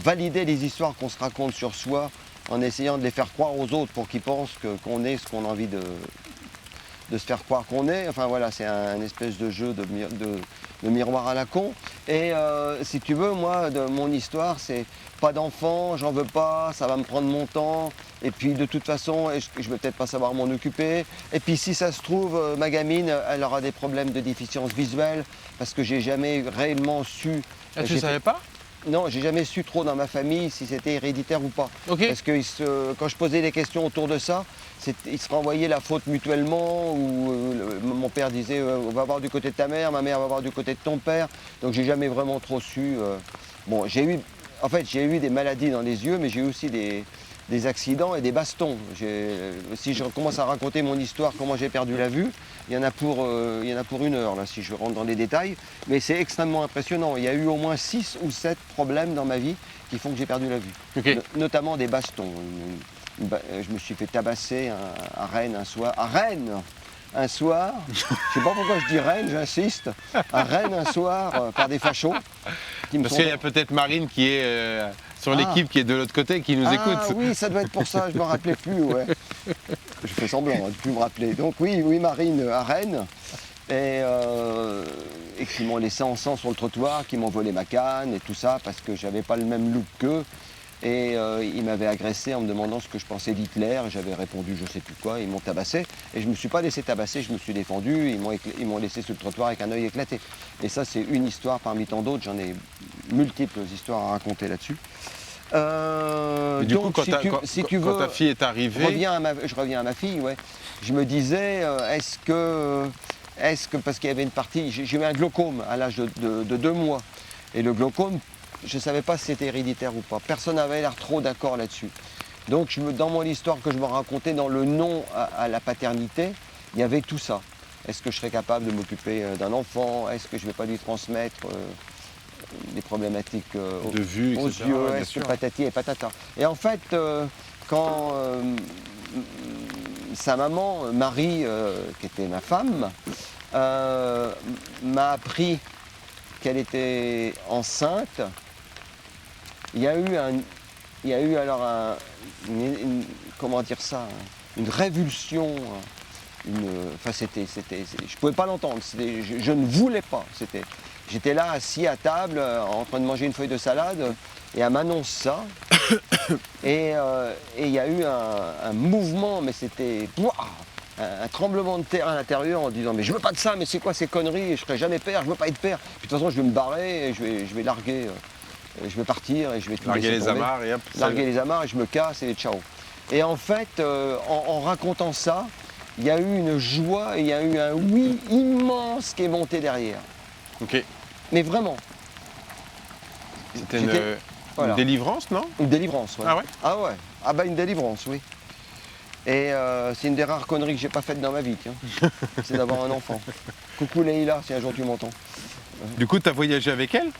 valider les histoires qu'on se raconte sur soi en essayant de les faire croire aux autres pour qu'ils pensent qu'on est ce qu'on a envie de se faire croire qu'on est. Enfin voilà, c'est un espèce de jeu de miroir à la con. Et si tu veux, moi, de mon histoire, c'est pas d'enfant, j'en veux pas, ça va me prendre mon temps. Et puis de toute façon, je vais peut-être pas savoir m'en occuper. Et puis si ça se trouve, ma gamine, elle aura des problèmes de déficience visuelle parce que j'ai jamais réellement su. Ah, tu j'ai ne fait- savais pas? non, j'ai jamais su trop dans ma famille si c'était héréditaire ou pas. Ok. Parce que quand je posais des questions autour de ça, ils se renvoyaient la faute mutuellement. Ou mon père disait on va voir du côté de ta mère, ma mère va voir du côté de ton père. Donc j'ai jamais vraiment trop su. Bon, j'ai eu des maladies dans les yeux, mais j'ai eu aussi des accidents et des bastons. Si je commence à raconter mon histoire, comment j'ai perdu la vue, il y en a pour 1 heure, là, si je rentre dans les détails. Mais c'est extrêmement impressionnant. Il y a eu au moins 6 ou 7 problèmes dans ma vie qui font que j'ai perdu la vue. Ok. Notamment des bastons. Je me suis fait tabasser à Rennes un soir. À Rennes un soir, je ne sais pas pourquoi je dis Rennes, j'insiste, à Rennes un soir par des fachos qui me Parce sont... qu'il y a peut-être Marine qui est sur Ah. l'équipe qui est de l'autre côté qui nous Ah écoute. oui, ça doit être pour ça, je ne me rappelais plus, ouais. Je fais semblant de ne plus me rappeler. Donc oui, Marine à Rennes. Et qui m'ont laissé en sang sur le trottoir, qui m'ont volé ma canne et tout ça, parce que j'avais pas le même look qu'eux. Et ils m'avaient agressé en me demandant ce que je pensais d'Hitler. J'avais répondu je sais plus quoi, ils m'ont tabassé. Et je ne me suis pas laissé tabasser, je me suis défendu. Ils m'ont laissé sur le trottoir avec un œil éclaté. Et ça, c'est une histoire parmi tant d'autres. J'en ai multiples histoires à raconter là-dessus. Mais du Donc, coup, si tu quand veux, ta fille est je arrivée, reviens à ma fille, ouais. Je me disais, est-ce que, parce qu'il y avait une partie, j'ai eu un glaucome à l'âge de 2 mois. Et le glaucome, je ne savais pas si c'était héréditaire ou pas. Personne n'avait l'air trop d'accord là-dessus. Donc, dans mon histoire que je me racontais, dans le non à la paternité, il y avait tout ça. Est-ce que je serais capable de m'occuper d'un enfant? Est-ce que je ne vais pas lui transmettre des problématiques de vue, aux etc. yeux, ouais, bien est-ce que sûr. patati et patata. Et en fait, quand sa maman, Marie, qui était ma femme, m'a appris qu'elle était enceinte, il y a eu alors comment dire ça, une révulsion. Enfin, je ne pouvais pas l'entendre. Je ne voulais pas. J'étais là assis à table en train de manger une feuille de salade et elle m'annonce ça. Et il y a eu un mouvement, mais c'était un tremblement de terre à l'intérieur en disant mais je veux pas de ça, mais c'est quoi ces conneries, je serai jamais père, je veux pas être père. Puis de toute façon je vais me barrer, et je vais larguer, je vais partir et je vais tout Larguer laisser les tomber. amarres et hop. Larguer les amarres et je me casse et ciao. Et en fait, en racontant ça, il y a eu une joie et il y a eu un oui immense qui est monté derrière. Ok. Mais vraiment, C'était J'étais- voilà. une délivrance, non? une délivrance. Ouais. Ah ouais? Ah ouais. Ah bah une délivrance, oui. Et c'est une des rares conneries que j'ai pas faites dans ma vie, tiens. C'est d'avoir un enfant. Coucou Leïla, si un jour tu m'entends. Du coup, tu as voyagé avec elle?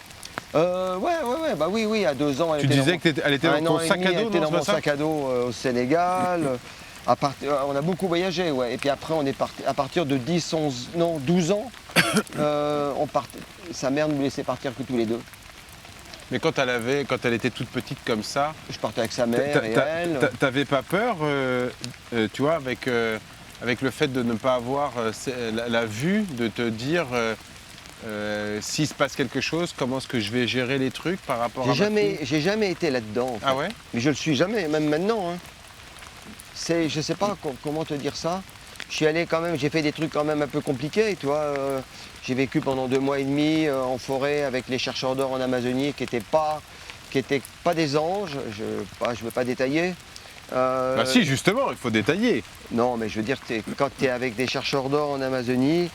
Ouais, bah oui, à 2 ans, elle Tu était disais qu'elle était dans ton sac à elle dos, était non, dans c'est pas mon ça? sac à dos au Sénégal. On a beaucoup voyagé, ouais. Et puis après, on est parti, à partir de 10, 11, non, 12 ans, on partait. Sa mère nous laissait partir que tous les deux. Mais quand elle était toute petite comme ça, Je partais avec sa mère et elle. t'avais pas peur, tu vois, avec le fait de ne pas avoir la vue, de te dire s'il se passe quelque chose, comment est-ce que je vais gérer les trucs par rapport à ma fille? J'ai jamais été là-dedans, en fait. Ah ouais? Mais je le suis jamais, même maintenant, hein. Je sais pas comment te dire ça. Je suis allé quand même, j'ai fait des trucs quand même un peu compliqués, tu vois. J'ai vécu pendant 2 mois et demi en forêt avec les chercheurs d'or en Amazonie qui étaient pas des anges. Je ne veux pas détailler. Bah si, justement, il faut détailler. Non, mais je veux dire, quand tu es avec des chercheurs d'or en Amazonie,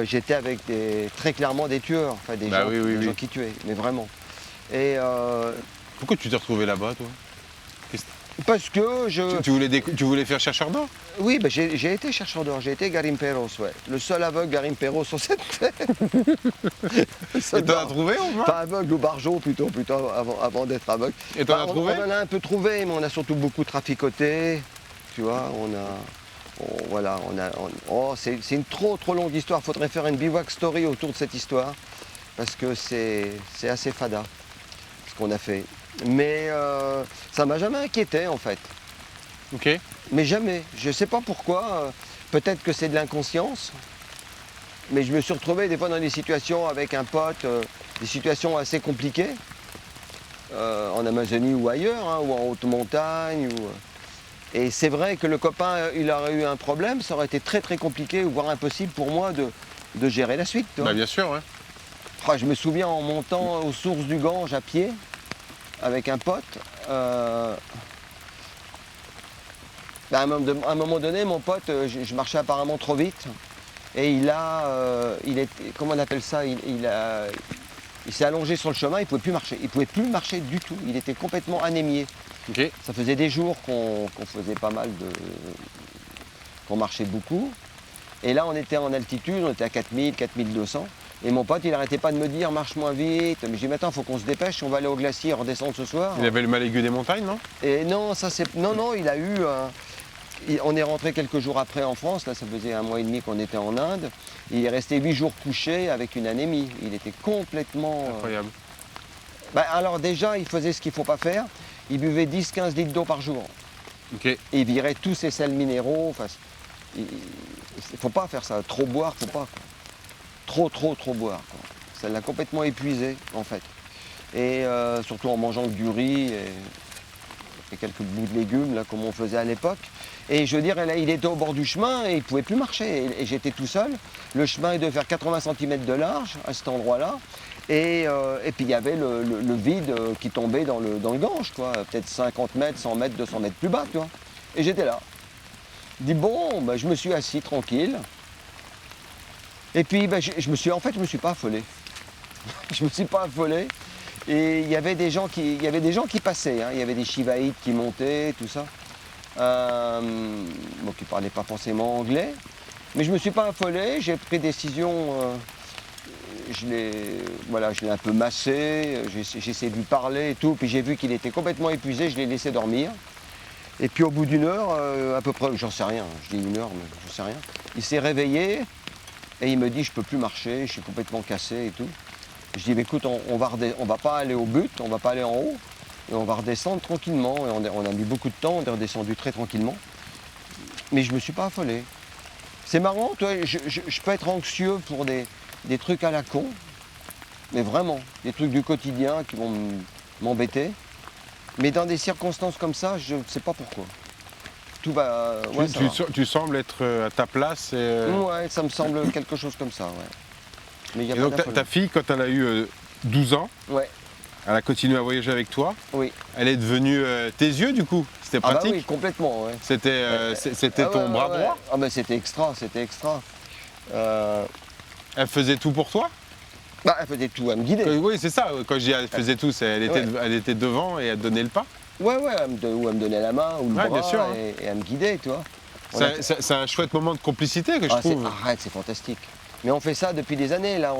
j'étais avec très clairement des tueurs, enfin des Bah gens, oui, oui, des oui. gens qui tuaient, mais vraiment. Et Pourquoi tu t'es retrouvé là-bas, toi? parce que je... Tu voulais faire chercheur d'or? Oui, ben j'ai été chercheur d'or, j'ai été garimperos, ouais. Le seul aveugle garimperos sur cette terre. Et t'en as trouvé au moins? Pas aveugle ou barjot plutôt avant d'être aveugle. Et t'en Bah, as trouvé? on en a un peu trouvé, mais on a surtout beaucoup traficoté. Tu vois, c'est une trop longue histoire. Il faudrait faire une bivouac story autour de cette histoire. Parce que c'est assez fada, ce qu'on a fait. Mais ça m'a jamais inquiété en fait. Ok. Mais jamais. Je ne sais pas pourquoi. Peut-être que c'est de l'inconscience. Mais je me suis retrouvé des fois dans des situations avec un pote, des situations assez compliquées, en Amazonie ou ailleurs, hein, ou en haute montagne. Et c'est vrai que le copain, il aurait eu un problème, ça aurait été très compliqué, voire impossible pour moi de gérer la suite. Tu vois. Bah bien sûr, ouais. Je me souviens en montant aux sources du Gange à pied, avec un pote. À un moment donné, mon pote, je marchais apparemment trop vite. Et comment on appelle ça, il s'est allongé sur le chemin, il ne pouvait plus marcher. Il ne pouvait plus marcher du tout. Il était complètement anémié. Ok. Ça faisait des jours qu'on faisait pas mal qu'on marchait beaucoup. Et là, on était en altitude, on était à 4000, 4200. Et mon pote, il n'arrêtait pas de me dire, marche moins vite. Mais je dis, mais attends, il faut qu'on se dépêche, on va aller au glacier, redescendre ce soir. Il avait le mal aigu des montagnes, non? Et non, non, il a eu... On est rentré quelques jours après en France, là ça faisait 1 mois et demi qu'on était en Inde. Il est resté 8 jours couché avec une anémie. Il était complètement... Incroyable. Alors déjà, il faisait ce qu'il ne faut pas faire. Il buvait 10-15 litres d'eau par jour. Ok. Et il virait tous ses sels minéraux. Enfin, il ne faut pas faire ça. Trop boire, faut pas. Quoi. Trop boire. Quoi. Ça l'a complètement épuisé, en fait. Et surtout en mangeant du riz et quelques bouts de légumes, là, comme on faisait à l'époque. Et je veux dire, il était au bord du chemin et il ne pouvait plus marcher. Et j'étais tout seul. Le chemin devait faire 80 cm de large à cet endroit-là. Et puis il y avait le vide qui tombait dans le Gange, peut-être 50 mètres, 100 mètres, 200 mètres plus bas. Tu vois. Et j'étais là. Je dis bon, je me suis assis tranquille. Et puis je me suis pas affolé. Je me suis pas affolé. Et il y avait des gens qui passaient. Hein. Il y avait des Shivaïtes qui montaient, tout ça. Qui ne parlaient pas forcément anglais. Mais je ne me suis pas affolé. J'ai pris décision. Je l'ai un peu massé. J'ai essayé de lui parler et tout. Puis j'ai vu qu'il était complètement épuisé. Je l'ai laissé dormir. Et puis au bout d'1 heure, à peu près, j'en sais rien. Je dis 1 heure, mais je sais rien. Il s'est réveillé et il me dit je ne peux plus marcher. Je suis complètement cassé et tout. Je dis, écoute, on va pas aller au but, on va pas aller en haut, et on va redescendre tranquillement. Et on a mis beaucoup de temps, on est redescendu très tranquillement. Mais je me suis pas affolé. C'est marrant, toi, je peux être anxieux pour des trucs à la con, mais vraiment, des trucs du quotidien qui vont m'embêter. Mais dans des circonstances comme ça, je ne sais pas pourquoi. Tout va... Ouais, tu sembles être à ta place et... Ouais, ça me semble quelque chose comme ça, ouais. Mais et donc ta fille, quand elle a eu 12 ans, ouais. Elle a continué à voyager avec toi. Oui. Elle est devenue tes yeux du coup. C'était pratique. Ah bah oui, complètement. Ouais. C'était ton bras droit. Ah mais c'était extra. Elle faisait tout pour toi. Bah, elle faisait tout, elle me guidait. Oui, c'est ça. Quand je dis elle faisait tout, elle était devant et elle donnait le pas. Ouais, elle me donnait la main ou le bras, bien sûr, hein. et elle me guidait, tu vois. C'est un chouette moment de complicité que je trouve. Arrête, c'est fantastique. Mais on fait ça depuis des années, là.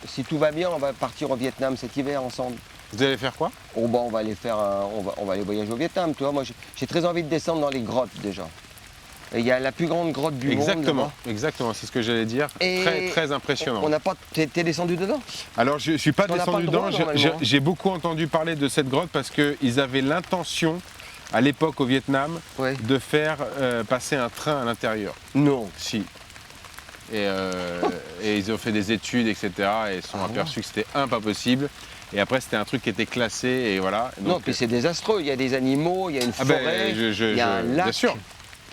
si tout va bien, on va partir au Vietnam cet hiver ensemble. Vous allez faire quoi? Oh, bah, on va aller on va aller voyager au Vietnam, tu vois. Moi, j'ai très envie de descendre dans les grottes déjà. Et il y a la plus grande grotte du monde. Exactement, c'est ce que j'allais dire. Et Très, très impressionnant. On n'a pas. T'es descendu dedans? Alors, je ne suis pas Parce qu'on n'a descendu pas le dedans. droit, normalement. J'ai beaucoup entendu parler de cette grotte parce qu'ils avaient l'intention, à l'époque au Vietnam, Ouais. de faire passer un train à l'intérieur. Non. Si. Et ils ont fait des études, etc. Et ils se sont aperçus que c'était pas possible. Et après, c'était un truc qui était classé, et voilà. Donc, Non, puis c'est désastreux. Il y a des animaux, il y a une forêt, il y a un lac. Bien sûr.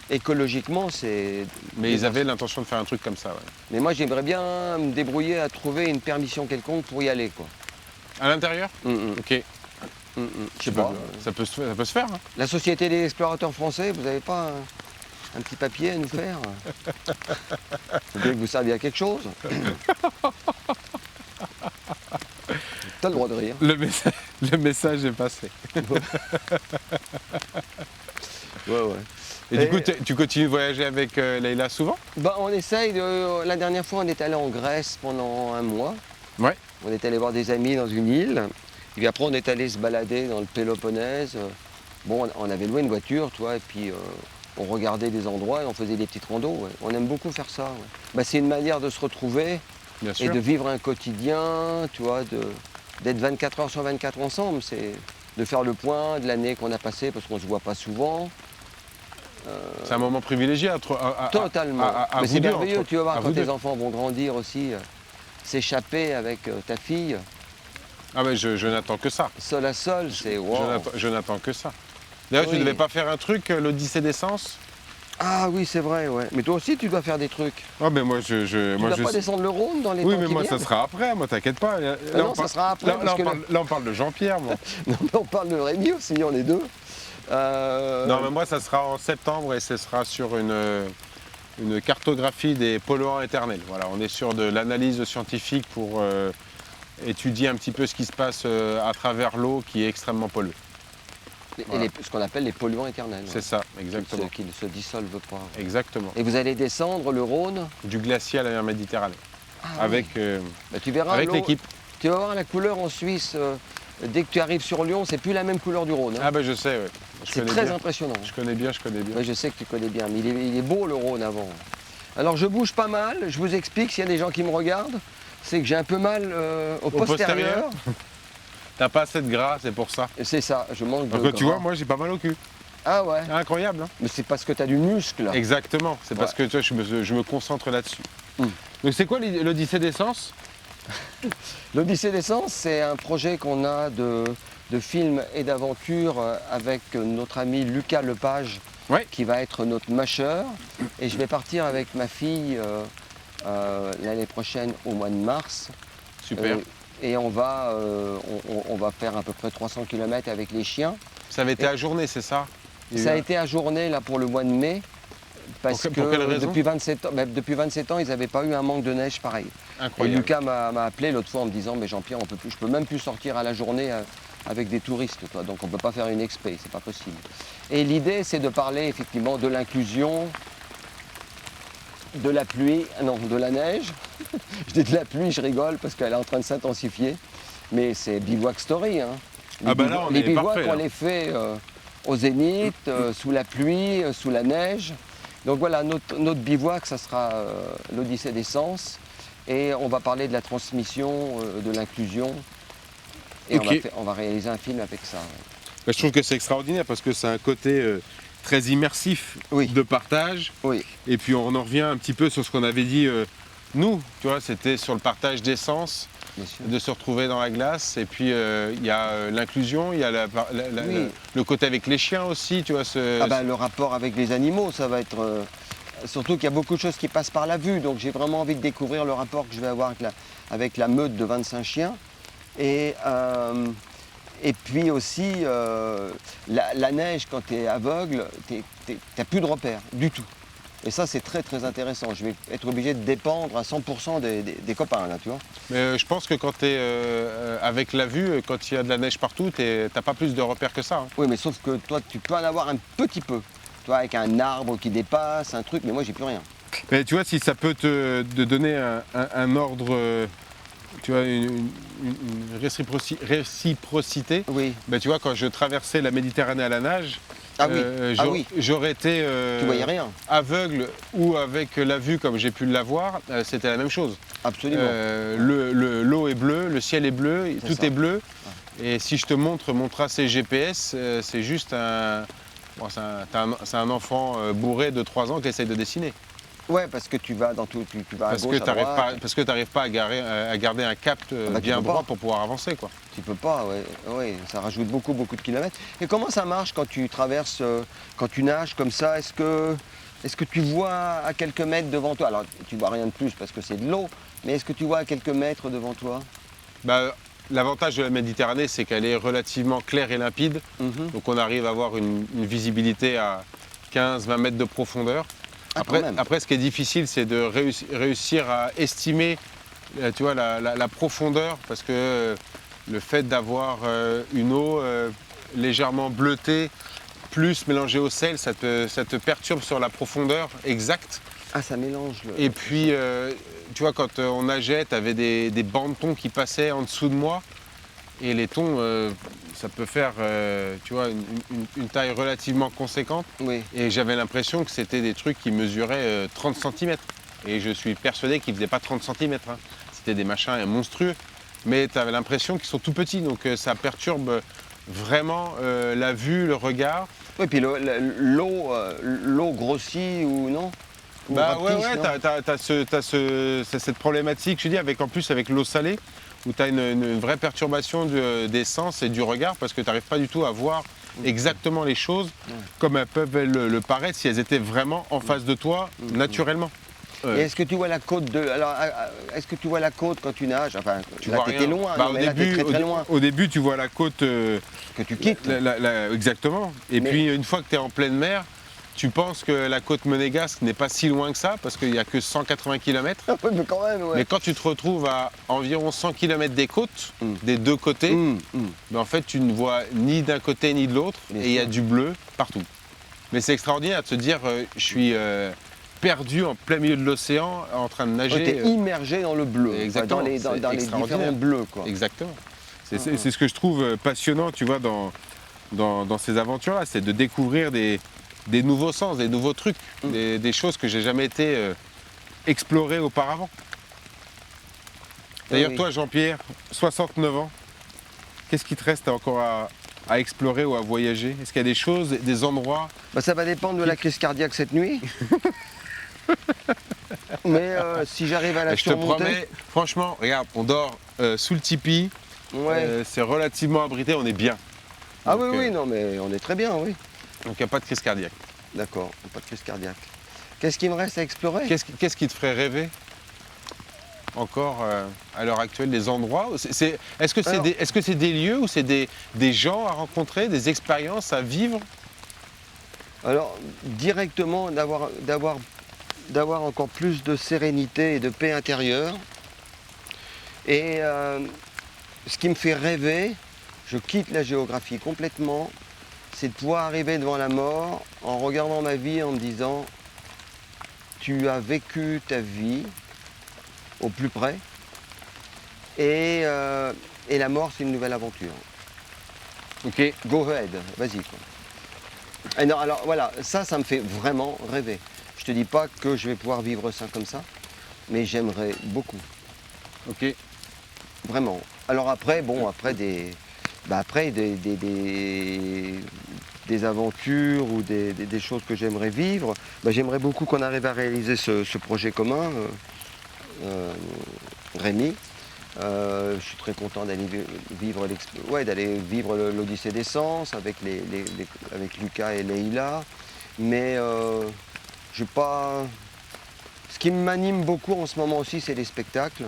Écologiquement, c'est. Mais ils avaient l'intention de faire un truc comme ça, ouais. Mais moi, j'aimerais bien me débrouiller à trouver une permission quelconque pour y aller, quoi. À l'intérieur? Ok. Je sais pas. Ça peut se faire. Hein. La Société des explorateurs français, vous n'avez pas un petit papier à nous faire? Faut bien que vous serviez à quelque chose. T'as le droit de rire. Le message est passé. Ouais. Et du coup, tu continues de voyager avec Leïla souvent? Bah, on essaye de. La dernière fois, on est allé en Grèce pendant un mois. Ouais. On est allé voir des amis dans une île. Et puis après, on est allé se balader dans le Péloponnèse. Bon, on avait loué une voiture, tu vois, et puis on regardait des endroits et on faisait des petites randos. Ouais. On aime beaucoup faire ça. Ouais. Bah, c'est une manière de se retrouver Bien et sûr. de vivre un quotidien, tu vois, d'être 24 heures sur 24 ensemble. C'est de faire le point de l'année qu'on a passée parce qu'on ne se voit pas souvent. C'est un moment privilégié à Totalement. à Mais vous c'est deux, merveilleux, entre- tu vas voir à quand vous tes deux. enfants vont grandir aussi, s'échapper avec ta fille, Ah mais je n'attends que ça. seul à seul, c'est wow. Je n'attends que ça. D'ailleurs, tu Oui. devais pas faire un truc, l'Odyssée d'essence? Ah oui, c'est vrai, ouais. Mais toi aussi, tu dois faire des trucs. Oh mais moi je Tu dois pas descendre le Rhône dans les Oui temps mais qui moi ça viennent. sera après, moi t'inquiète pas. Là, non, ça sera après, Là, parce que là, on parle de Jean-Pierre, moi. Non, mais on parle de Rémi aussi, on est deux. Non mais moi ça sera en septembre et ce sera sur une cartographie des polluants éternels. Voilà, on est sur de l'analyse scientifique pour étudier un petit peu ce qui se passe à travers l'eau qui est extrêmement polluée. Voilà. Ce qu'on appelle les polluants éternels. C'est ça, exactement. Ceux qui ne se dissolvent pas. Exactement. Et vous allez descendre le Rhône Du glacier à la mer Méditerranée. Ah, Avec, oui. Bah, tu verras avec l'eau- l'équipe. Tu vas voir la couleur en Suisse. Dès que tu arrives sur Lyon, c'est plus la même couleur du Rhône. Hein. Ah ben je sais, ouais. Je c'est connais très bien. impressionnant. Je connais bien. Ouais, je sais que tu connais bien, mais il est beau le Rhône avant. Alors je bouge pas mal, je vous explique s'il y a des gens qui me regardent, c'est que j'ai un peu mal au postérieur. T'as pas assez de gras, c'est pour ça. C'est ça, je manque de Donc tu gras. vois, moi j'ai pas mal au cul. Ah ouais, Incroyable, hein. mais c'est parce que tu as du muscle. Exactement, c'est parce que tu vois, je me concentre là-dessus. Donc c'est quoi l'Odyssée d'essence? L'Odyssée d'essence, c'est un projet qu'on a de film et d'aventure avec notre ami Lucas Lepage, Ouais. qui va être notre mâcheur. Et je vais partir avec ma fille l'année prochaine au mois de mars. Super. Et on va faire à peu près 300 km avec les chiens. Ça avait été ajourné, c'est ça? Ça a été ajourné là pour le mois de mai. Parce Pour quelle que raison? depuis 27 ans, ils n'avaient pas eu un manque de neige pareil. Et Incroyable. Lucas m'a appelé l'autre fois en me disant mais Jean-Pierre, je peux même plus sortir à la journée avec des touristes, toi, donc on ne peut pas faire une expé, c'est pas possible. Et l'idée, c'est de parler effectivement de l'inclusion, de la pluie, non, de la neige. Je dis de la pluie, je rigole parce qu'elle est en train de s'intensifier, mais c'est Bivouac Story. Hein. Les bivouacs, parfait, on là. les fait au zénith, sous la pluie, sous la neige. Donc voilà, notre bivouac, ça sera l'Odyssée d'essence. Et on va parler de la transmission, de l'inclusion. Et Ok. on va réaliser un film avec ça. Ouais. Bah, je trouve que c'est extraordinaire parce que c'est un côté très immersif Oui. de partage. Oui, Et puis on en revient un petit peu sur ce qu'on avait dit nous, tu vois, c'était sur le partage d'essence, bien sûr. de se retrouver dans la glace. Et puis il y a l'inclusion, il y a Oui. le côté avec les chiens aussi, tu vois. Le rapport avec les animaux, ça va être... surtout qu'il y a beaucoup de choses qui passent par la vue. Donc j'ai vraiment envie de découvrir le rapport que je vais avoir avec la meute de 25 chiens. Et puis aussi, la neige, quand tu es aveugle, tu n'as plus de repères du tout. Et ça, c'est très très intéressant. Je vais être obligé de dépendre à 100% des copains, là, tu vois. Mais je pense que quand tu es avec la vue, quand il y a de la neige partout, t'as pas plus de repères que ça. Hein. Oui, mais sauf que toi, tu peux en avoir un petit peu. Tu vois, avec un arbre qui dépasse, un truc, mais moi, j'ai plus rien. Mais tu vois, si ça peut te donner un ordre, tu vois, une réciprocité, Oui. bah, tu vois, quand je traversais la Méditerranée à la nage, Ah oui. Ah oui. j'aurais été Tu voyais rien. aveugle ou avec la vue comme j'ai pu l'avoir, c'était la même chose. Absolument. L'eau est bleue, le ciel est bleu, C'est tout ça. est bleu. Et si je te montre mon tracé GPS, c'est juste bon, c'est un enfant bourré de 3 ans qui essaye de dessiner. Ouais, parce que tu vas dans tout, tu vas à Parce gauche, que à tu n'arrives droite. pas à garder un cap Bah, tu bien peux droit pas. pour pouvoir avancer, quoi. Tu peux pas, ouais. Ouais, ça rajoute beaucoup de kilomètres. Et comment ça marche quand tu traverses, quand tu nages comme ça? Est-ce que tu vois à quelques mètres devant toi? Alors, tu vois rien de plus parce que c'est de l'eau, mais est-ce que tu vois à quelques mètres devant toi? Bah, l'avantage de la Méditerranée, c'est qu'elle est relativement claire et limpide. Mhm. Donc on arrive à avoir une visibilité à 15-20 mètres de profondeur. Ah, quand même. Après, ce qui est difficile, c'est de réussir à estimer tu vois, la profondeur, parce que le fait d'avoir une eau légèrement bleutée, plus mélangée au sel, ça te perturbe sur la profondeur exacte. Ah, ça mélange le. Et puis, tu vois, quand on nageait, tu avais des bancs de thon qui passaient en dessous de moi. Et les thons, ça peut faire tu vois, une taille relativement conséquente. Oui. Et j'avais l'impression que c'était des trucs qui mesuraient 30 cm. Et je suis persuadé qu'ils ne faisaient pas 30 cm. C'était des machins monstrueux. Mais tu avais l'impression qu'ils sont tout petits. Donc ça perturbe vraiment la vue, le regard. Oui, puis l'eau grossit ou non? Ou Bah ouais, rapetisse, non? t'as cette problématique, je dis, en plus avec l'eau salée, où tu as une vraie perturbation des sens et du regard, parce que tu n'arrives pas du tout à voir exactement les choses comme elles peuvent le paraître si elles étaient vraiment en face de toi, naturellement. Et est-ce que tu vois la côte est-ce que tu vois la côte quand tu nages? Enfin, Tu là, vois t'étais rien. loin, Bah, non, mais là, t'es très loin. au début, tu vois la côte Que tu quittes. exactement. Et Mais- puis, une fois que tu es en pleine mer, tu penses que la côte monégasque n'est pas si loin que ça, parce qu'il n'y a que 180 km. Oui, mais quand même, ouais. Mais quand tu te retrouves à environ 100 km des côtes, des deux côtés, ben en fait, tu ne vois ni d'un côté ni de l'autre, Bien et il y a sûr. du bleu partout. Mais c'est extraordinaire de se dire, je suis perdu en plein milieu de l'océan, en train de Ouais, nager. t'es immergé dans le bleu, enfin, Exactement, dans les c'est extraordinaire. différents bleus, quoi. Exactement. C'est ce que je trouve passionnant, tu vois, dans ces aventures-là, c'est de découvrir des nouveaux sens, des nouveaux trucs, des choses que j'ai jamais été explorées auparavant. D'ailleurs, Oui. toi, Jean-Pierre, 69 ans, qu'est-ce qui te reste encore à explorer ou à voyager? Est-ce qu'il y a des choses, des endroits? Bah, ça va dépendre de la crise cardiaque cette nuit. Mais si j'arrive à la Je te surmonter, promets, franchement, regarde, on dort sous le tipi, ouais. c'est relativement abrité, on est bien. Ah Donc, oui, oui, non, mais on est très bien, oui. Donc il n'y a pas de crise cardiaque. D'accord, pas de crise cardiaque. Qu'est-ce qu'il me reste à explorer? Qu'est-ce qui te ferait rêver encore à l'heure actuelle, des endroits? Est-ce que c'est des lieux ou c'est des gens à rencontrer, des expériences à vivre? Alors, directement, d'avoir encore plus de sérénité et de paix intérieure. Et ce qui me fait rêver, je quitte la géographie complètement, c'est de pouvoir arriver devant la mort en regardant ma vie en me disant tu as vécu ta vie au plus près et la mort c'est une nouvelle aventure. Ok. Go ahead, vas-y quoi. Et non, alors voilà, ça me fait vraiment rêver. Je te dis pas que je vais pouvoir vivre ça comme ça, mais j'aimerais beaucoup. Ok. Vraiment. Alors après, bon, des aventures ou des choses que j'aimerais vivre, j'aimerais beaucoup qu'on arrive à réaliser ce projet commun, Rémi. Je suis très content d'aller d'aller vivre l'Odyssée des Sens avec avec Lucas et Leïla. Mais j'ai pas. Ce qui m'anime beaucoup en ce moment aussi, c'est les spectacles.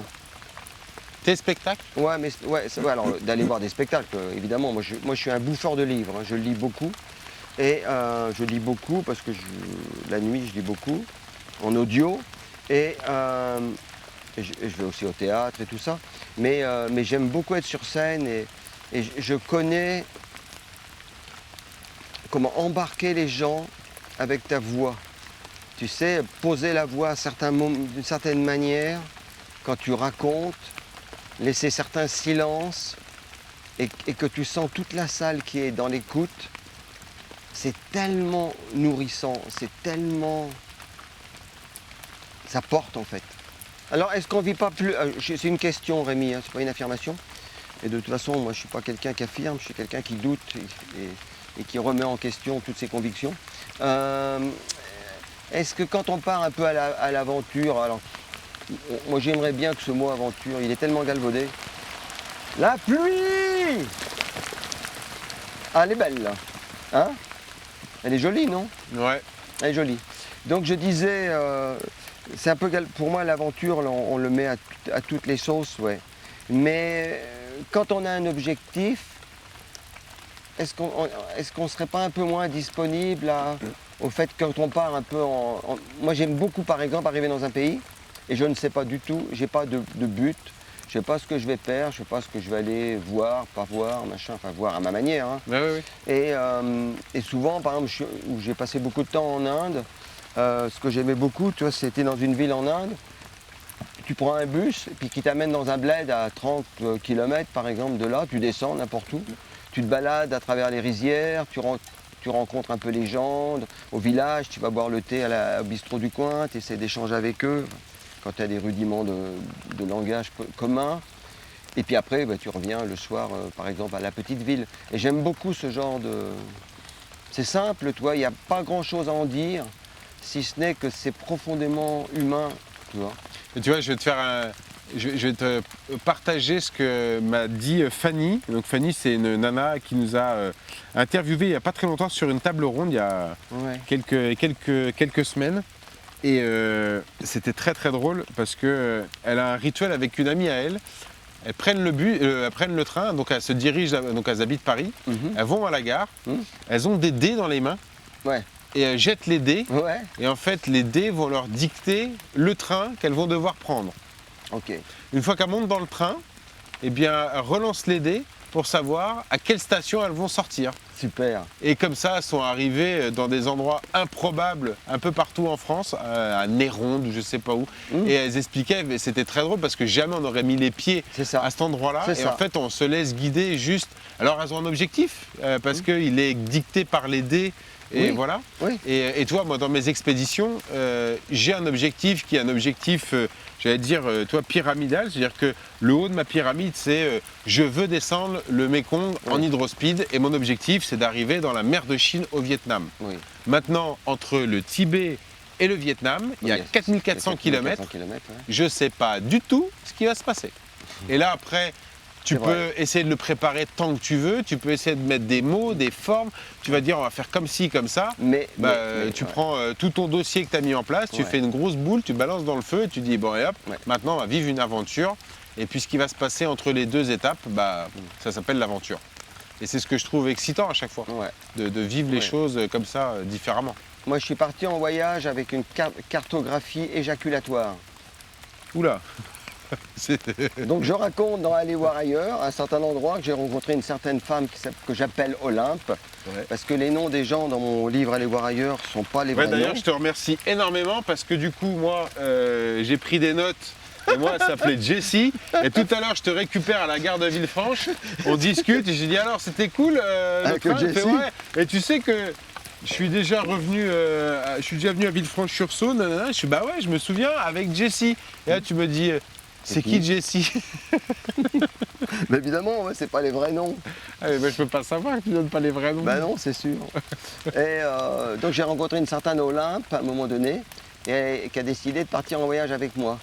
Tes spectacles? Ouais, mais alors d'aller voir des spectacles, évidemment. Moi, je suis un bouffeur de livres. Hein, je lis beaucoup. Et je lis beaucoup parce que la nuit, je lis beaucoup en audio. Et je vais aussi au théâtre et tout ça. Mais j'aime beaucoup être sur scène et je connais comment embarquer les gens avec ta voix. Tu sais, poser la voix à certains d'une certaine manière, quand tu racontes, laisser certains silences, et que tu sens toute la salle qui est dans l'écoute, c'est tellement nourrissant, c'est tellement... Ça porte en fait. Alors, est-ce qu'on ne vit pas plus... C'est une question, Rémi, hein, c'est pas une affirmation. Et de toute façon, moi, je ne suis pas quelqu'un qui affirme, je suis quelqu'un qui doute et qui remet en question toutes ses convictions. Est-ce que quand on part un peu à l'aventure, alors, moi, j'aimerais bien que ce mot aventure, il est tellement galvaudé. La pluie! Ah, elle est belle, là. Hein? Elle est jolie, non? Ouais. Elle est jolie. Donc, je disais... c'est un peu, pour moi, l'aventure, on le met à toutes les sauces, ouais. Mais quand on a un objectif, est-ce qu'on ne serait pas un peu moins disponible au fait que quand on part un peu Moi, j'aime beaucoup, par exemple, arriver dans un pays et je ne sais pas du tout, j'ai pas de but, je ne sais pas ce que je vais faire, je ne sais pas ce que je vais aller voir, pas voir, machin, enfin voir à ma manière. Hein. Ouais, ouais, ouais. Et souvent, par exemple, où j'ai passé beaucoup de temps en Inde, ce que j'aimais beaucoup, tu vois, c'était dans une ville en Inde. Tu prends un bus et puis qui t'amène dans un bled à 30 km par exemple de là, tu descends n'importe où, tu te balades à travers les rizières, tu rencontres un peu les gens, au village, tu vas boire le thé au bistrot du coin, tu essaies d'échanger avec eux quand tu as des rudiments de langage commun. Et puis après, bah, tu reviens le soir, par exemple, à la petite ville. Et j'aime beaucoup ce genre de... C'est simple, toi, il n'y a pas grand-chose à en dire, si ce n'est que c'est profondément humain, tu vois. Et tu vois, je vais te partager ce que m'a dit Fanny. Donc Fanny, c'est une nana qui nous a interviewé il n'y a pas très longtemps sur une table ronde, il y a quelques semaines. Et c'était très très drôle parce qu'elle a un rituel avec une amie à elle. Elles prennent le train, donc elles se dirigent, donc elles habitent Paris. Elles vont à la gare, elles ont des dés dans les mains. Ouais. Et elles jettent les dés, Ouais. et en fait les dés vont leur dicter le train qu'elles vont devoir prendre. Ok. Une fois qu'elles montent dans le train, eh bien, elles relancent les dés pour savoir à quelle station elles vont sortir. Super. Et comme ça, elles sont arrivées dans des endroits improbables, un peu partout en France, à Néronde ou je sais pas où. Et elles expliquaient, mais c'était très drôle parce que jamais on n'aurait mis les pieds à cet endroit-là. Et en fait, on se laisse guider juste. Alors, elles ont un objectif, parce qu'il est dicté par les dés. Et voilà. Oui. Et toi, moi, dans mes expéditions, j'ai un objectif qui est un objectif, j'allais dire, pyramidal. C'est-à-dire que le haut de ma pyramide, c'est je veux descendre le Mékong en hydrospeed. Et mon objectif, c'est d'arriver dans la mer de Chine au Vietnam. Oui. Maintenant, entre le Tibet et le Vietnam, il y a 4400 km. Je ne sais pas du tout ce qui va se passer. Et là, après... Tu peux essayer de le préparer tant que tu veux, tu peux essayer de mettre des mots, des formes, tu vas dire on va faire comme ci, comme ça. Tu prends tout ton dossier que tu as mis en place, tu fais une grosse boule, tu balances dans le feu et tu dis bon et hop, maintenant on va vivre une aventure. Et puis ce qui va se passer entre les deux étapes, ça s'appelle l'aventure. Et c'est ce que je trouve excitant à chaque fois, de vivre les choses comme ça différemment. Moi je suis parti en voyage avec une cartographie éjaculatoire. Oula. Donc je raconte dans Aller voir ailleurs, à un certain endroit, que j'ai rencontré une certaine femme que j'appelle Olympe, parce que les noms des gens dans mon livre Aller voir ailleurs ne sont pas les vrais noms. D'ailleurs, je te remercie énormément parce que du coup, moi, j'ai pris des notes. Et moi, elle s'appelait Jessie. Et tout à l'heure, je te récupère à la gare de Villefranche. On discute et j'ai dit alors, c'était cool le train. Elle fait, ouais. Et tu sais que je suis déjà venu à Villefranche-sur-Saône. Je suis bah ouais, je me souviens avec Jessie. Et là, tu me dis. C'est qui Jessie? Mais évidemment, c'est pas les vrais noms. Ah, mais je peux pas savoir que tu donnes pas les vrais noms. Bah non, c'est sûr. Et donc j'ai rencontré une certaine Olympe à un moment donné, et qui a décidé de partir en voyage avec moi.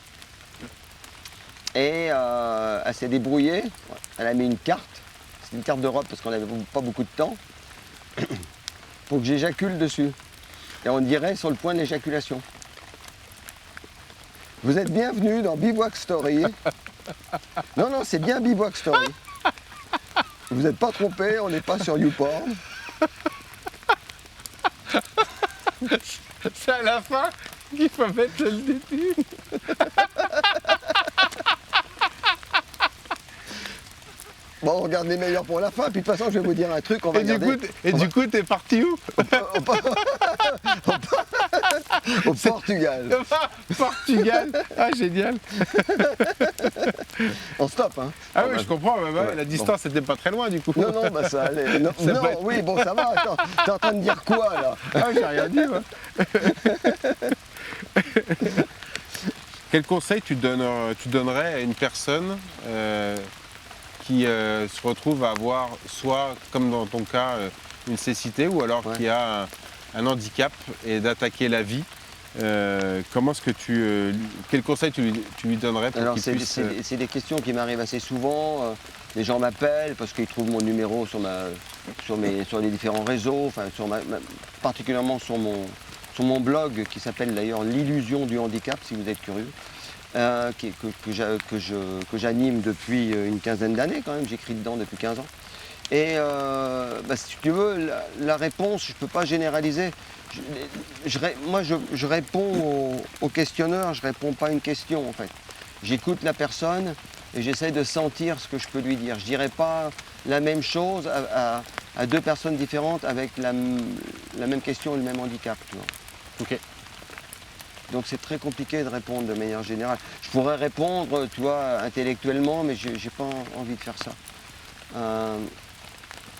Et elle s'est débrouillée, elle a mis une carte, c'est une carte d'Europe parce qu'on n'avait pas beaucoup de temps, pour que j'éjacule dessus. Et on dirait sur le point de l'éjaculation. Vous êtes bienvenus dans Bivouac Story. Non, c'est bien Bivouac Story. Vous n'êtes pas trompés, on n'est pas sur YouPorn. C'est à la fin qu'il faut mettre le début. Bon, on regarde les meilleurs pour la fin, puis de toute façon, je vais vous dire un truc, on va regarder... Du coup, t'es parti où? Au Portugal. Portugal. Ah, génial. En stop, hein. Ah oui, je comprends. Ouais, la distance n'était pas très loin, du coup. Non, non, bah ça allait. Non, Ça non, va être- oui, bon, ça va. Attends, t'es en train de dire quoi, là? Ah, j'ai rien dit, moi. Quel conseil tu donnerais à une personne qui se retrouve à avoir soit, comme dans ton cas, une cécité ou alors Ouais. qui a un handicap et d'attaquer la vie comment est-ce que quel conseil tu lui donnerais pour Alors, qu'il c'est puisse... c'est des questions qui m'arrivent assez souvent. Les gens m'appellent parce qu'ils trouvent mon numéro sur les différents réseaux, enfin, particulièrement sur mon blog qui s'appelle d'ailleurs L'illusion du handicap, si vous êtes curieux, que j'anime depuis une quinzaine d'années quand même. J'écris dedans depuis 15 ans. Et si tu veux, la réponse, je ne peux pas généraliser. Moi, je réponds au questionneur, je ne réponds pas à une question en fait. J'écoute la personne et j'essaie de sentir ce que je peux lui dire. Je ne dirais pas la même chose à deux personnes différentes avec la même question et le même handicap. Tu vois. Ok. Donc c'est très compliqué de répondre de manière générale. Je pourrais répondre, tu vois, intellectuellement, mais je n'ai pas envie de faire ça.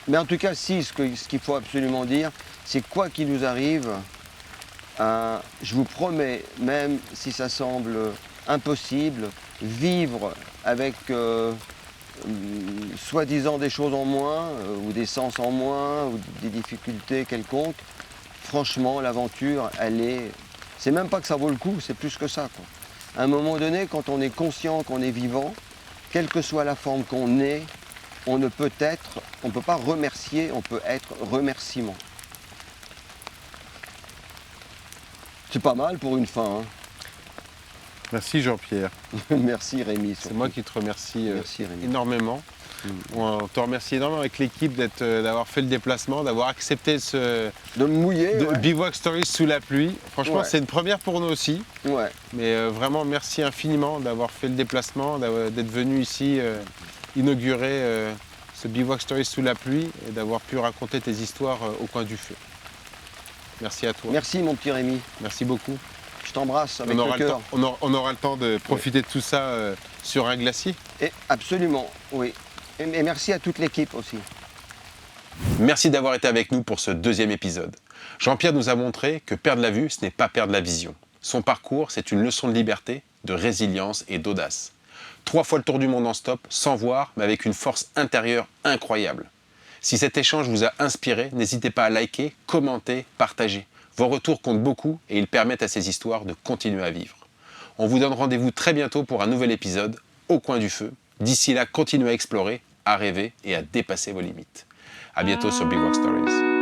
Mais en tout cas, si, ce qu'il faut absolument dire, c'est quoi qu'il nous arrive, je vous promets, même si ça semble impossible, vivre avec soi-disant des choses en moins, ou des sens en moins, ou des difficultés quelconques, franchement, l'aventure, c'est même pas que ça vaut le coup, c'est plus que ça, quoi. À un moment donné, quand on est conscient qu'on est vivant, quelle que soit la forme qu'on ait, on ne peut pas remercier, on peut être remerciement. C'est pas mal pour une fin. Hein. Merci Jean-Pierre. Merci Rémi. C'est moi qui te remercie Merci, Rémi. énormément. On te remercie énormément avec l'équipe d'avoir fait le déplacement, d'avoir accepté De me mouiller. Ouais. Bivouac Stories sous la pluie. Franchement, Ouais. c'est une première pour nous aussi. Ouais. Mais vraiment, merci infiniment d'avoir fait le déplacement, d'être venu ici inaugurer ce Bivouac Stories sous la pluie et d'avoir pu raconter tes histoires au coin du feu. Merci à toi. Merci mon petit Rémi. Merci beaucoup. Je t'embrasse avec On le aura le cœur. temps, on aura le temps de profiter de tout ça sur un glacier. Et absolument, oui. Et merci à toute l'équipe aussi. Merci d'avoir été avec nous pour ce deuxième épisode. Jean-Pierre nous a montré que perdre la vue, ce n'est pas perdre la vision. Son parcours, c'est une leçon de liberté, de résilience et d'audace. 3 fois le tour du monde en stop, sans voir, mais avec une force intérieure incroyable. Si cet échange vous a inspiré, n'hésitez pas à liker, commenter, partager. Vos retours comptent beaucoup et ils permettent à ces histoires de continuer à vivre. On vous donne rendez-vous très bientôt pour un nouvel épisode, Au coin du feu. D'ici là, continuez à explorer, à rêver et à dépasser vos limites. À bientôt sur Bivouac Stories.